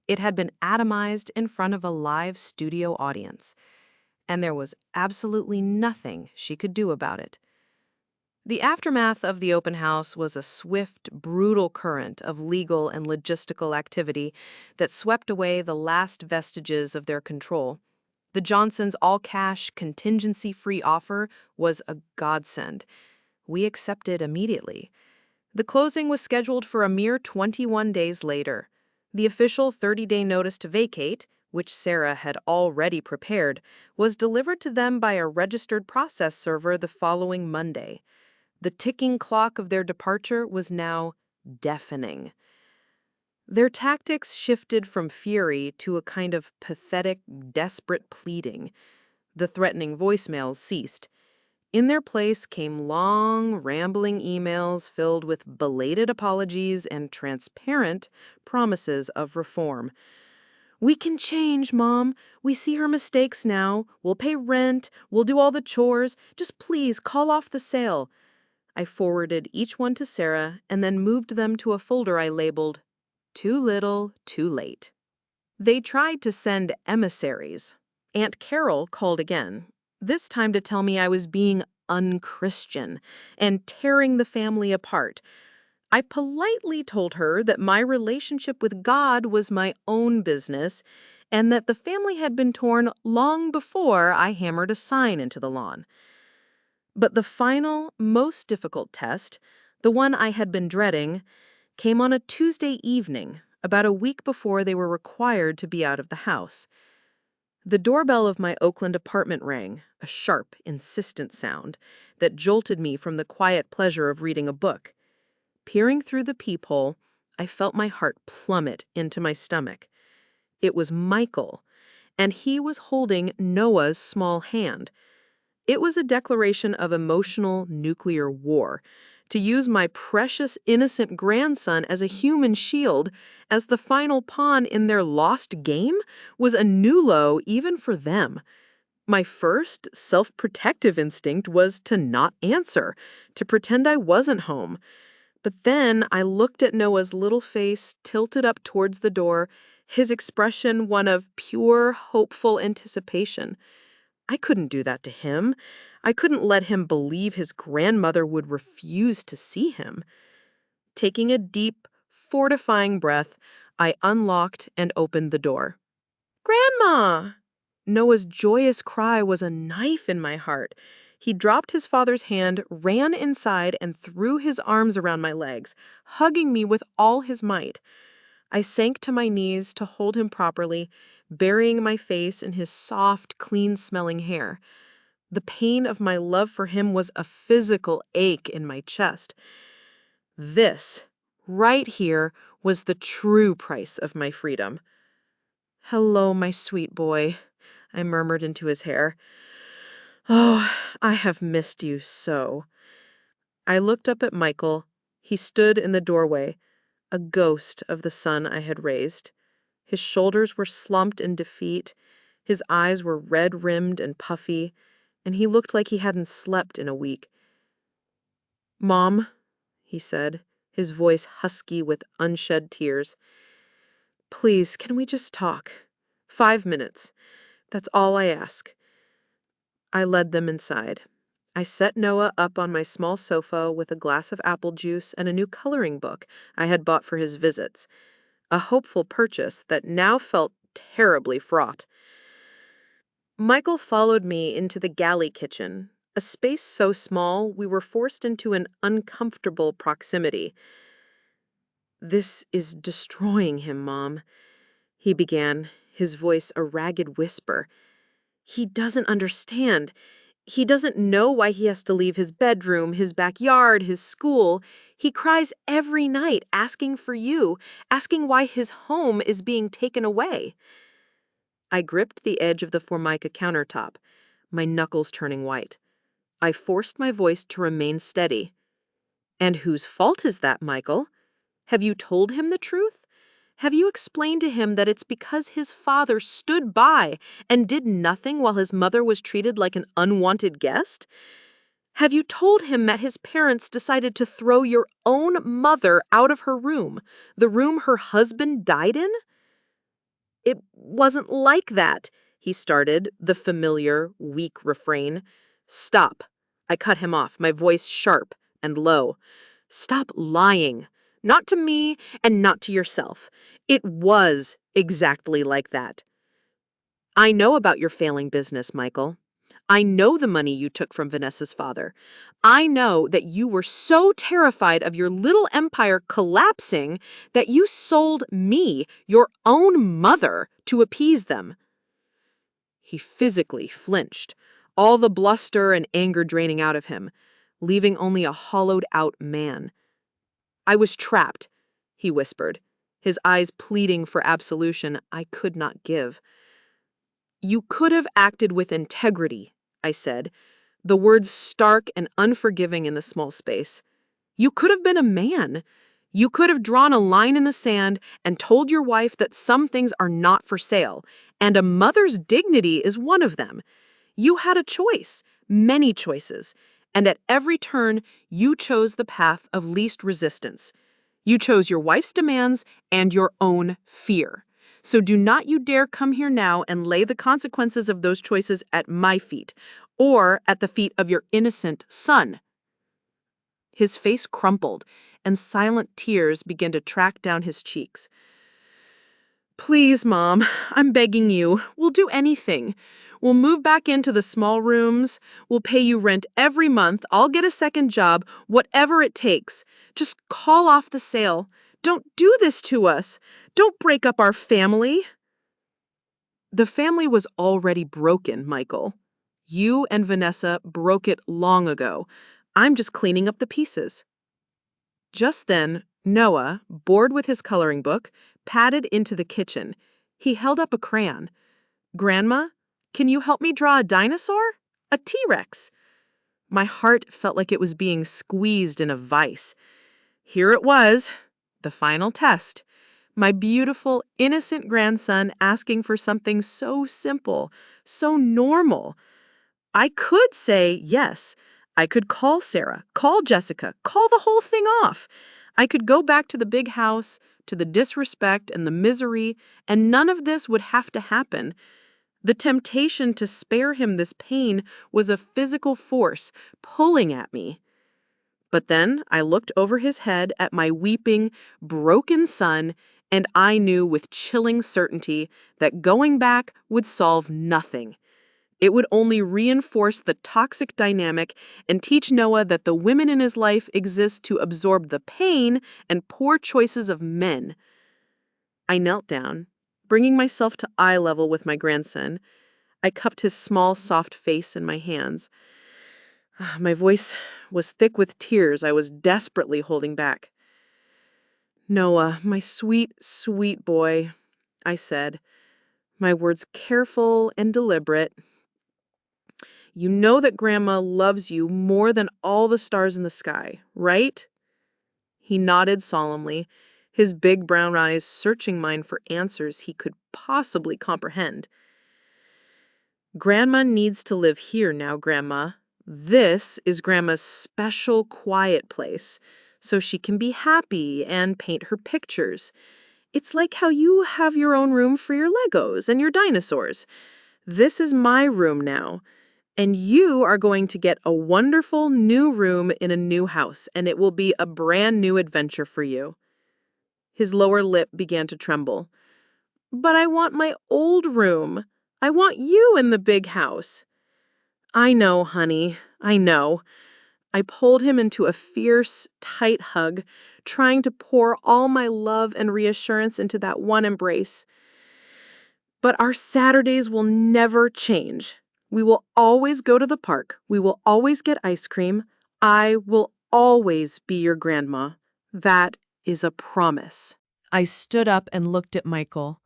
it had been atomized in front of a live studio audience, and there was absolutely nothing she could do about it. The aftermath of the open house was a swift, brutal current of legal and logistical activity that swept away the last vestiges of their control. The Johnsons' all-cash, contingency-free offer was a godsend. We accepted immediately. The closing was scheduled for a mere 21 days later. The official 30-day notice to vacate, which Sarah had already prepared, was delivered to them by a registered process server the following Monday. The ticking clock of their departure was now deafening. Their tactics shifted from fury to a kind of pathetic, desperate pleading. The threatening voicemails ceased. In their place came long, rambling emails filled with belated apologies and transparent promises of reform. "We can change, Mom. We see her mistakes now. We'll pay rent. We'll do all the chores. Just please call off the sale." I forwarded each one to Sarah and then moved them to a folder I labeled, "Too Little, Too Late." They tried to send emissaries. Aunt Carol called again, this time to tell me I was being unchristian and tearing the family apart. I politely told her that my relationship with God was my own business and that the family had been torn long before I hammered a sign into the lawn. But the final, most difficult test, the one I had been dreading, came on a Tuesday evening, about a week before they were required to be out of the house. The doorbell of my Oakland apartment rang, a sharp, insistent sound that jolted me from the quiet pleasure of reading a book. Peering through the peephole, I felt my heart plummet into my stomach. It was Michael, and he was holding Noah's small hand. It was a declaration of emotional nuclear war, to use my precious innocent grandson as a human shield, as the final pawn in their lost game, was a new low even for them. My first self-protective instinct was to not answer, to pretend I wasn't home. But then I looked at Noah's little face tilted up towards the door, his expression one of pure, hopeful anticipation. I couldn't do that to him. I couldn't let him believe his grandmother would refuse to see him. Taking a deep, fortifying breath, I unlocked and opened the door. "Grandma!" Noah's joyous cry was a knife in my heart. He dropped his father's hand, ran inside, and threw his arms around my legs, hugging me with all his might. I sank to my knees to hold him properly, burying my face in his soft, clean-smelling hair. The pain of my love for him was a physical ache in my chest. This, right here, was the true price of my freedom. "Hello, my sweet boy," I murmured into his hair. "Oh, I have missed you so." I looked up at Michael. He stood in the doorway, a ghost of the son I had raised. His shoulders were slumped in defeat, his eyes were red-rimmed and puffy, and he looked like he hadn't slept in a week. "Mom," he said, his voice husky with unshed tears, "please, can we just talk? 5 minutes. That's all I ask." I led them inside. I set Noah up on my small sofa with a glass of apple juice and a new coloring book I had bought for his visits, a hopeful purchase that now felt terribly fraught. Michael followed me into the galley kitchen, a space so small we were forced into an uncomfortable proximity. "This is destroying him, Mom," he began, his voice a ragged whisper. "He doesn't understand. He doesn't know why he has to leave his bedroom, his backyard, his school. He cries every night asking for you, asking why his home is being taken away." I gripped the edge of the Formica countertop, my knuckles turning white. I forced my voice to remain steady. "And whose fault is that, Michael? Have you told him the truth? Have you explained to him that it's because his father stood by and did nothing while his mother was treated like an unwanted guest? Have you told him that his parents decided to throw your own mother out of her room, the room her husband died in?" "It wasn't like that," he started, the familiar, weak refrain. "Stop." I cut him off, my voice sharp and low. "Stop lying. Not to me and not to yourself. It was exactly like that. I know about your failing business, Michael. I know the money you took from Vanessa's father. I know that you were so terrified of your little empire collapsing that you sold me, your own mother, to appease them." He physically flinched, all the bluster and anger draining out of him, leaving only a hollowed-out man. "I was trapped," he whispered, his eyes pleading for absolution I could not give. "You could have acted with integrity," I said, the words stark and unforgiving in the small space. "You could have been a man. You could have drawn a line in the sand and told your wife that some things are not for sale, and a mother's dignity is one of them. You had a choice, many choices, and at every turn, you chose the path of least resistance. You chose your wife's demands and your own fear. So do not you dare come here now and lay the consequences of those choices at my feet, or at the feet of your innocent son." His face crumpled, and silent tears began to track down his cheeks. "Please, Mom, I'm begging you. We'll do anything. We'll move back into the small rooms. We'll pay you rent every month. I'll get a second job, whatever it takes. Just call off the sale. Don't do this to us. Don't break up our family." "The family was already broken, Michael. You and Vanessa broke it long ago. I'm just cleaning up the pieces." Just then, Noah, bored with his coloring book, padded into the kitchen. He held up a crayon. "Grandma, can you help me draw a dinosaur? A T-Rex?" My heart felt like it was being squeezed in a vise. Here it was, the final test. My beautiful, innocent grandson asking for something so simple, so normal. I could say yes. I could call Sarah, call Jessica, call the whole thing off. I could go back to the big house, to the disrespect and the misery, and none of this would have to happen. The temptation to spare him this pain was a physical force pulling at me. But then I looked over his head at my weeping, broken son, and I knew with chilling certainty that going back would solve nothing. It would only reinforce the toxic dynamic and teach Noah that the women in his life exist to absorb the pain and poor choices of men. I knelt down, bringing myself to eye level with my grandson. I cupped his small, soft face in my hands. My voice was thick with tears I was desperately holding back. "Noah, my sweet, sweet boy," I said, my words careful and deliberate. "You know that Grandma loves you more than all the stars in the sky, right?" He nodded solemnly, his big brown eyes searching mine for answers he could possibly comprehend. "Grandma needs to live here now, Grandma. This is Grandma's special quiet place, so she can be happy and paint her pictures. It's like how you have your own room for your Legos and your dinosaurs. This is my room now, and you are going to get a wonderful new room in a new house, and it will be a brand new adventure for you." His lower lip began to tremble. "But I want my old room. I want you in the big house." "I know, honey, I know." I pulled him into a fierce, tight hug, trying to pour all my love and reassurance into that one embrace. "But our Saturdays will never change. We will always go to the park. We will always get ice cream. I will always be your grandma. That is a promise." I stood up and looked at Michael.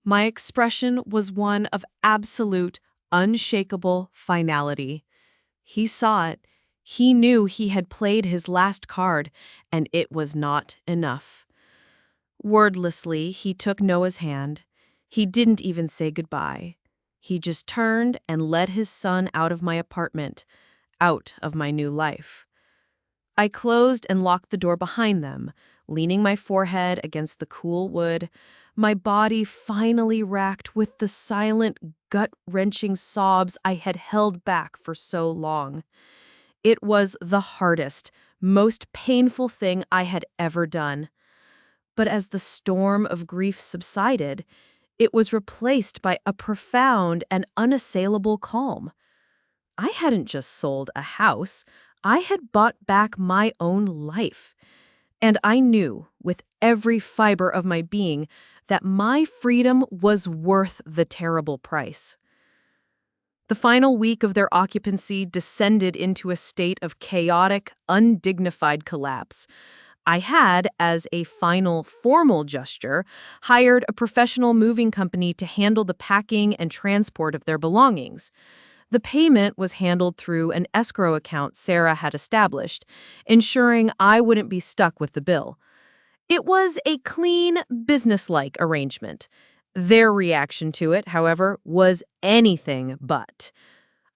My expression was one of absolute, unshakable finality. He saw it. He knew he had played his last card, and it was not enough. Wordlessly, he took Noah's hand. He didn't even say goodbye. He just turned and led his son out of my apartment, out of my new life. I closed and locked the door behind them, leaning my forehead against the cool wood, my body finally racked with the silent, gut-wrenching sobs I had held back for so long. It was the hardest, most painful thing I had ever done. But as the storm of grief subsided, it was replaced by a profound and unassailable calm. I hadn't just sold a house, I had bought back my own life. And I knew, with every fiber of my being, that my freedom was worth the terrible price. The final week of their occupancy descended into a state of chaotic, undignified collapse. I had, as a final formal gesture, hired a professional moving company to handle the packing and transport of their belongings. The payment was handled through an escrow account Sarah had established, ensuring I wouldn't be stuck with the bill. It was a clean, businesslike arrangement. Their reaction to it, however, was anything but.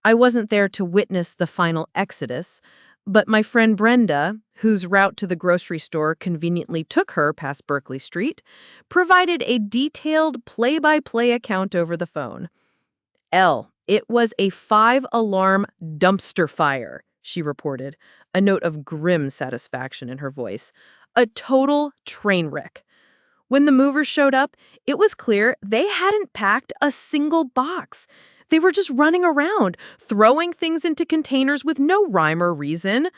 I wasn't there to witness the final exodus, but my friend Brenda, whose route to the grocery store conveniently took her past Berkeley Street, provided a detailed play-by-play account over the phone. It was a 5-alarm dumpster fire, she reported, a note of grim satisfaction in her voice. A total train wreck. When the movers showed up, it was clear they hadn't packed a single box. They were just running around, throwing things into containers with no rhyme or reason.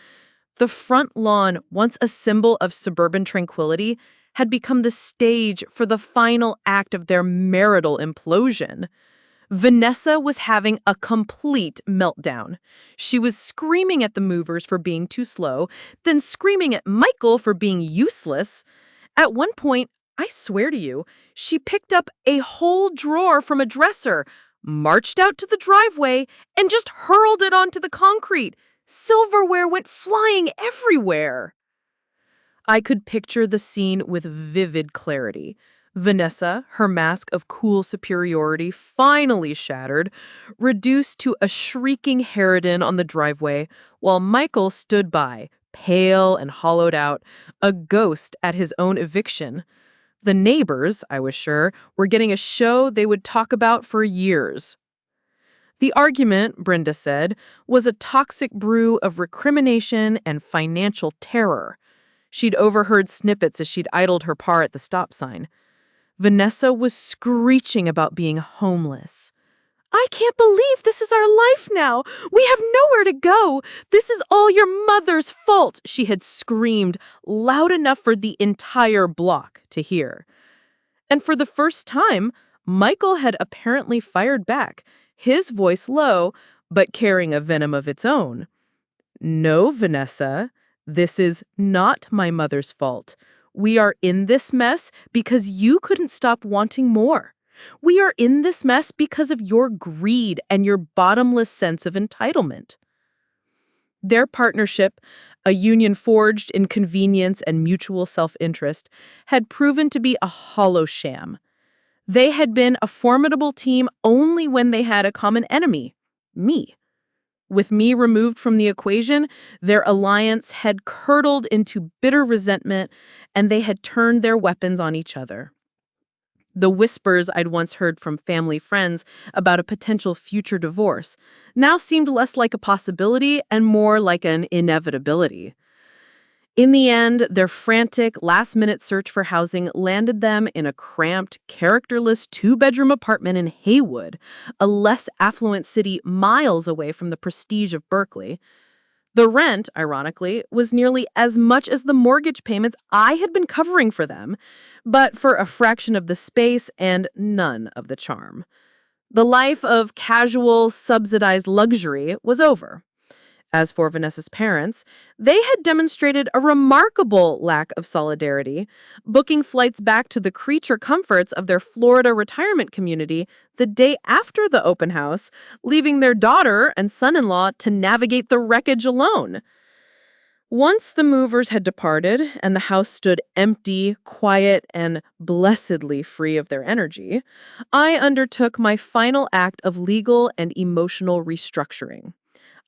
The front lawn, once a symbol of suburban tranquility, had become the stage for the final act of their marital implosion. Vanessa was having a complete meltdown. She was screaming at the movers for being too slow, then screaming at Michael for being useless. At one point, I swear to you, she picked up a whole drawer from a dresser, marched out to the driveway, and just hurled it onto the concrete. Silverware went flying everywhere. I could picture the scene with vivid clarity. Vanessa, her mask of cool superiority finally shattered, reduced to a shrieking harridan on the driveway, while Michael stood by, pale and hollowed out, a ghost at his own eviction. The neighbors, I was sure, were getting a show they would talk about for years. The argument, Brenda said, was a toxic brew of recrimination and financial terror. She'd overheard snippets as she'd idled her car at the stop sign. Vanessa was screeching about being homeless. "I can't believe this is our life now. We have nowhere to go. This is all your mother's fault," she had screamed, loud enough for the entire block to hear. And for the first time, Michael had apparently fired back, his voice low, but carrying a venom of its own. "No, Vanessa, this is not my mother's fault. We are in this mess because you couldn't stop wanting more. We are in this mess because of your greed and your bottomless sense of entitlement." Their partnership, a union forged in convenience and mutual self-interest, had proven to be a hollow sham. They had been a formidable team only when they had a common enemy, me. With me removed from the equation, their alliance had curdled into bitter resentment, and they had turned their weapons on each other. The whispers I'd once heard from family friends about a potential future divorce now seemed less like a possibility and more like an inevitability. In the end, their frantic, last-minute search for housing landed them in a cramped, characterless two-bedroom apartment in Haywood, a less affluent city miles away from the prestige of Berkeley. The rent, ironically, was nearly as much as the mortgage payments I had been covering for them, but for a fraction of the space and none of the charm. The life of casual, subsidized luxury was over. As for Vanessa's parents, they had demonstrated a remarkable lack of solidarity, booking flights back to the creature comforts of their Florida retirement community the day after the open house, leaving their daughter and son-in-law to navigate the wreckage alone. Once the movers had departed and the house stood empty, quiet, and blessedly free of their energy, I undertook my final act of legal and emotional restructuring.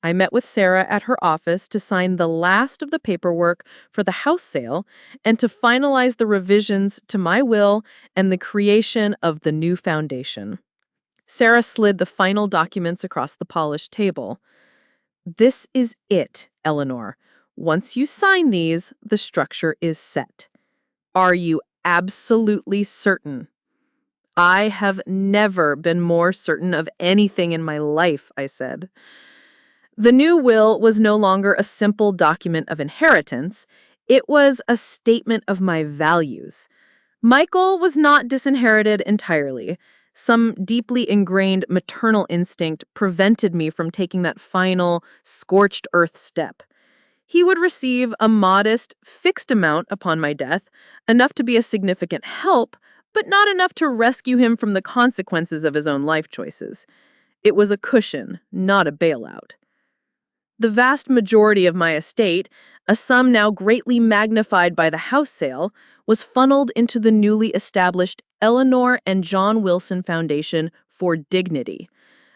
I met with Sarah at her office to sign the last of the paperwork for the house sale and to finalize the revisions to my will and the creation of the new foundation. Sarah slid the final documents across the polished table. "This is it, Eleanor. Once you sign these, the structure is set. Are you absolutely certain?" "I have never been more certain of anything in my life," I said. The new will was no longer a simple document of inheritance. It was a statement of my values. Michael was not disinherited entirely. Some deeply ingrained maternal instinct prevented me from taking that final, scorched earth step. He would receive a modest, fixed amount upon my death, enough to be a significant help, but not enough to rescue him from the consequences of his own life choices. It was a cushion, not a bailout. The vast majority of my estate, a sum now greatly magnified by the house sale, was funneled into the newly established Eleanor and John Wilson Foundation for Dignity.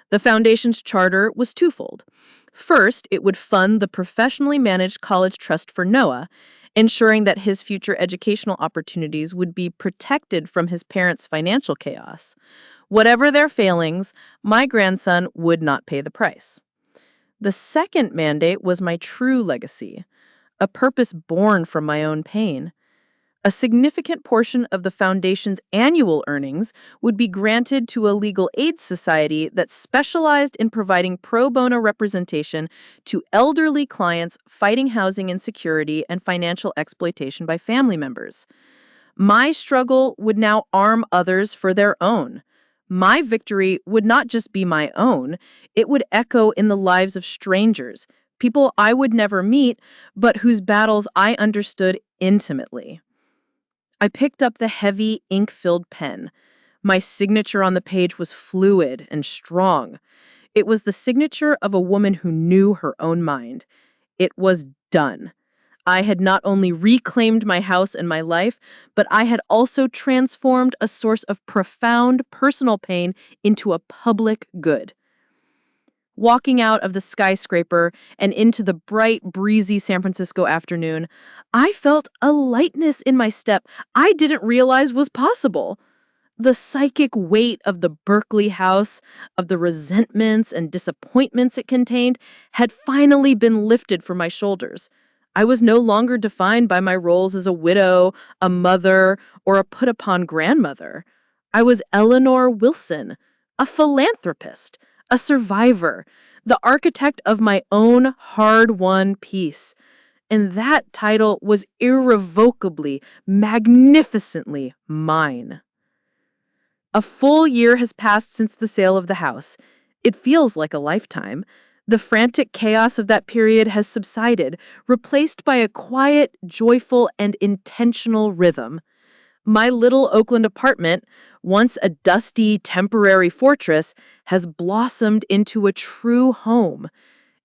The foundation's charter was twofold. First, it would fund the professionally managed college trust for Noah, ensuring that his future educational opportunities would be protected from his parents' financial chaos. Whatever their failings, my grandson would not pay the price. The second mandate was my true legacy, a purpose born from my own pain. A significant portion of the foundation's annual earnings would be granted to a legal aid society that specialized in providing pro bono representation to elderly clients fighting housing insecurity and financial exploitation by family members. My struggle would now arm others for their own. My victory would not just be my own, it would echo in the lives of strangers, people I would never meet, but whose battles I understood intimately. I picked up the heavy, ink-filled pen. My signature on the page was fluid and strong. It was the signature of a woman who knew her own mind. It was done. I had not only reclaimed my house and my life, but I had also transformed a source of profound personal pain into a public good. Walking out of the skyscraper and into the bright, breezy San Francisco afternoon, I felt a lightness in my step I didn't realize was possible. The psychic weight of the Berkeley house, of the resentments and disappointments it contained, had finally been lifted from my shoulders. I was no longer defined by my roles as a widow, a mother, or a put-upon grandmother. I was Eleanor Wilson, a philanthropist, a survivor, the architect of my own hard-won peace. And that title was irrevocably, magnificently mine. A full year has passed since the sale of the house. It feels like a lifetime. The frantic chaos of that period has subsided, replaced by a quiet, joyful, and intentional rhythm. My little Oakland apartment, once a dusty, temporary fortress, has blossomed into a true home.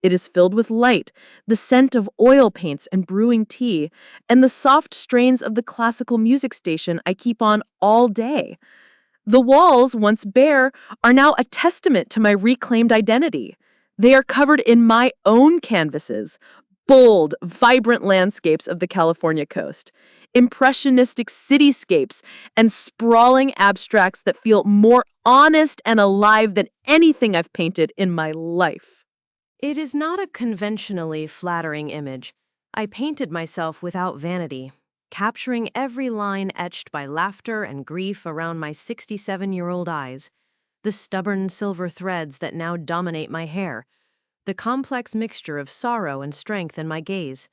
It is filled with light, the scent of oil paints and brewing tea, and the soft strains of the classical music station I keep on all day. The walls, once bare, are now a testament to my reclaimed identity. They are covered in my own canvases, bold, vibrant landscapes of the California coast, impressionistic cityscapes, and sprawling abstracts that feel more honest and alive than anything I've painted in my life. It is not a conventionally flattering image. I painted myself without vanity, capturing every line etched by laughter and grief around my 67-year-old eyes, the stubborn silver threads that now dominate my hair, the complex mixture of sorrow and strength in my gaze.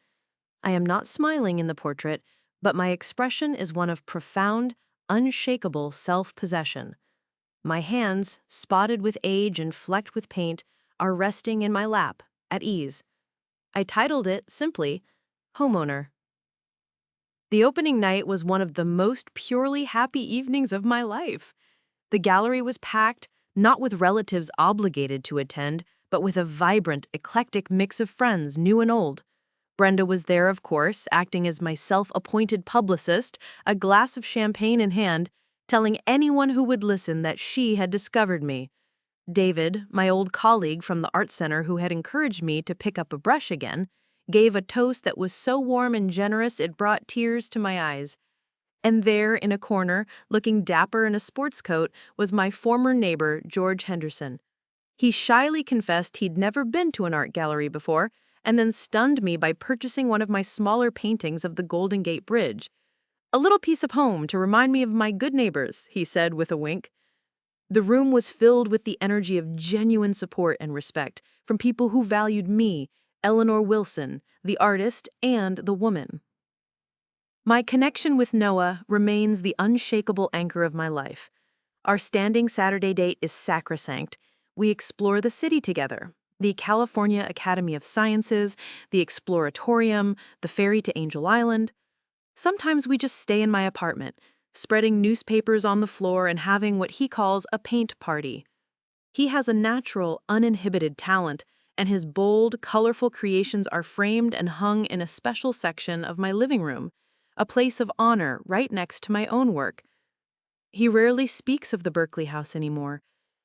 I am not smiling in the portrait, but my expression is one of profound, unshakable self-possession. My hands, spotted with age and flecked with paint, are resting in my lap, at ease. I titled it, simply, Homeowner. The opening night was one of the most purely happy evenings of my life. The gallery was packed, not with relatives obligated to attend, but with a vibrant, eclectic mix of friends, new and old. Brenda was there, of course, acting as my self-appointed publicist, a glass of champagne in hand, telling anyone who would listen that she had discovered me. David, my old colleague from the art center who had encouraged me to pick up a brush again, gave a toast that was so warm and generous it brought tears to my eyes. And there, in a corner, looking dapper in a sports coat, was my former neighbor, George Henderson. He shyly confessed he'd never been to an art gallery before, and then stunned me by purchasing one of my smaller paintings of the Golden Gate Bridge. "A little piece of home to remind me of my good neighbors," he said with a wink. The room was filled with the energy of genuine support and respect from people who valued me, Eleanor Wilson, the artist, and the woman. My connection with Noah remains the unshakable anchor of my life. Our standing Saturday date is sacrosanct. We explore the city together, the California Academy of Sciences, the Exploratorium, the ferry to Angel Island. Sometimes we just stay in my apartment, spreading newspapers on the floor and having what he calls a paint party. He has a natural, uninhibited talent, and his bold, colorful creations are framed and hung in a special section of my living room, a place of honor right next to my own work. He rarely speaks of the Berkeley house anymore.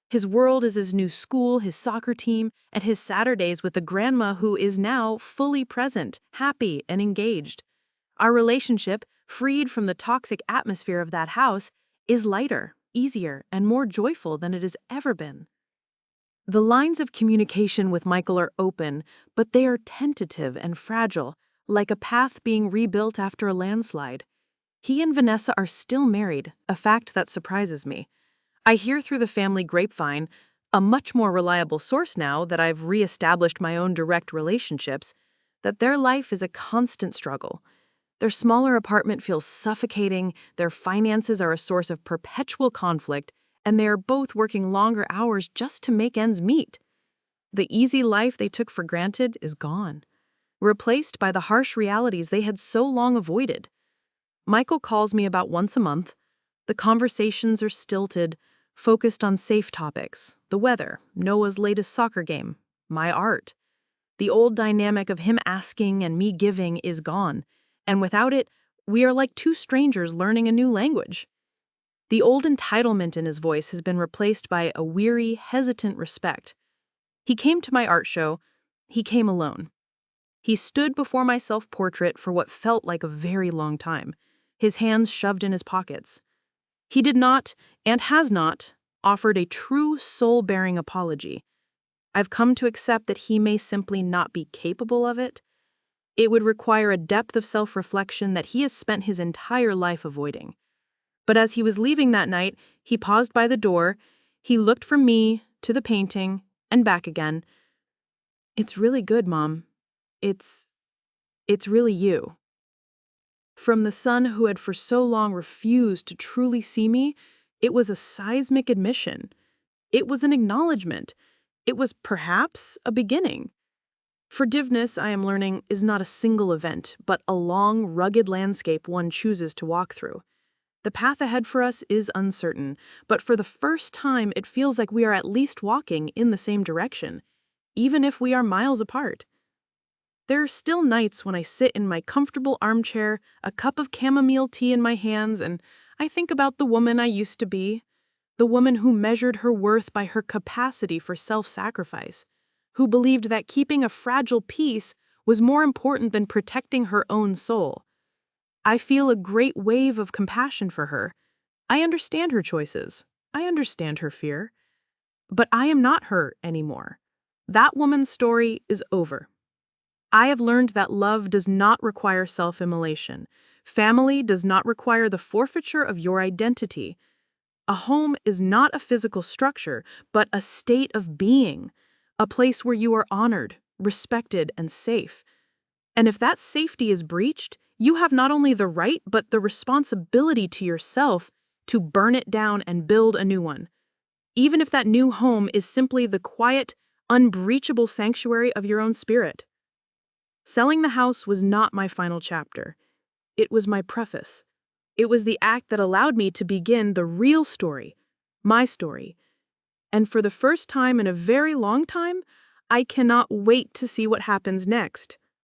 His world is his new school, his soccer team, and his Saturdays with the grandma who is now fully present, happy, and engaged. Our relationship, freed from the toxic atmosphere of that house, is lighter, easier, and more joyful than it has ever been. The lines of communication with Michael are open, but they are tentative and fragile, like a path being rebuilt after a landslide. He and Vanessa are still married, a fact that surprises me. I hear through the family grapevine, a much more reliable source now that I've reestablished my own direct relationships, that their life is a constant struggle. Their smaller apartment feels suffocating, their finances are a source of perpetual conflict, and they are both working longer hours just to make ends meet. The easy life they took for granted is gone, replaced by the harsh realities they had so long avoided. Michael calls me about once a month. The conversations are stilted, focused on safe topics, the weather, Noah's latest soccer game, my art. The old dynamic of him asking and me giving is gone, and without it, we are like two strangers learning a new language. The old entitlement in his voice has been replaced by a weary, hesitant respect. He came to my art show. He came alone. He stood before my self-portrait for what felt like a very long time, his hands shoved in his pockets. He did not, and has not, offered a true soul-bearing apology. I've come to accept that he may simply not be capable of it. It would require a depth of self-reflection that he has spent his entire life avoiding. But as he was leaving that night, he paused by the door. He looked from me to the painting and back again. "It's really good, Mom. It's really you." From the son who had for so long refused to truly see me, it was a seismic admission. It was an acknowledgement. It was perhaps a beginning. Forgiveness, I am learning, is not a single event, but a long, rugged landscape one chooses to walk through. The path ahead for us is uncertain, but for the first time it feels like we are at least walking in the same direction, even if we are miles apart. There are still nights when I sit in my comfortable armchair, a cup of chamomile tea in my hands, and I think about the woman I used to be, the woman who measured her worth by her capacity for self-sacrifice, who believed that keeping a fragile peace was more important than protecting her own soul. I feel a great wave of compassion for her. I understand her choices. I understand her fear. But I am not her anymore. That woman's story is over. I have learned that love does not require self-immolation. Family does not require the forfeiture of your identity. A home is not a physical structure, but a state of being, a place where you are honored, respected, and safe. And if that safety is breached, you have not only the right but the responsibility to yourself to burn it down and build a new one, even if that new home is simply the quiet, unbreachable sanctuary of your own spirit. Selling the house was not my final chapter. It was my preface. It was the act that allowed me to begin the real story, my story. And for the first time in a very long time, I cannot wait to see what happens next.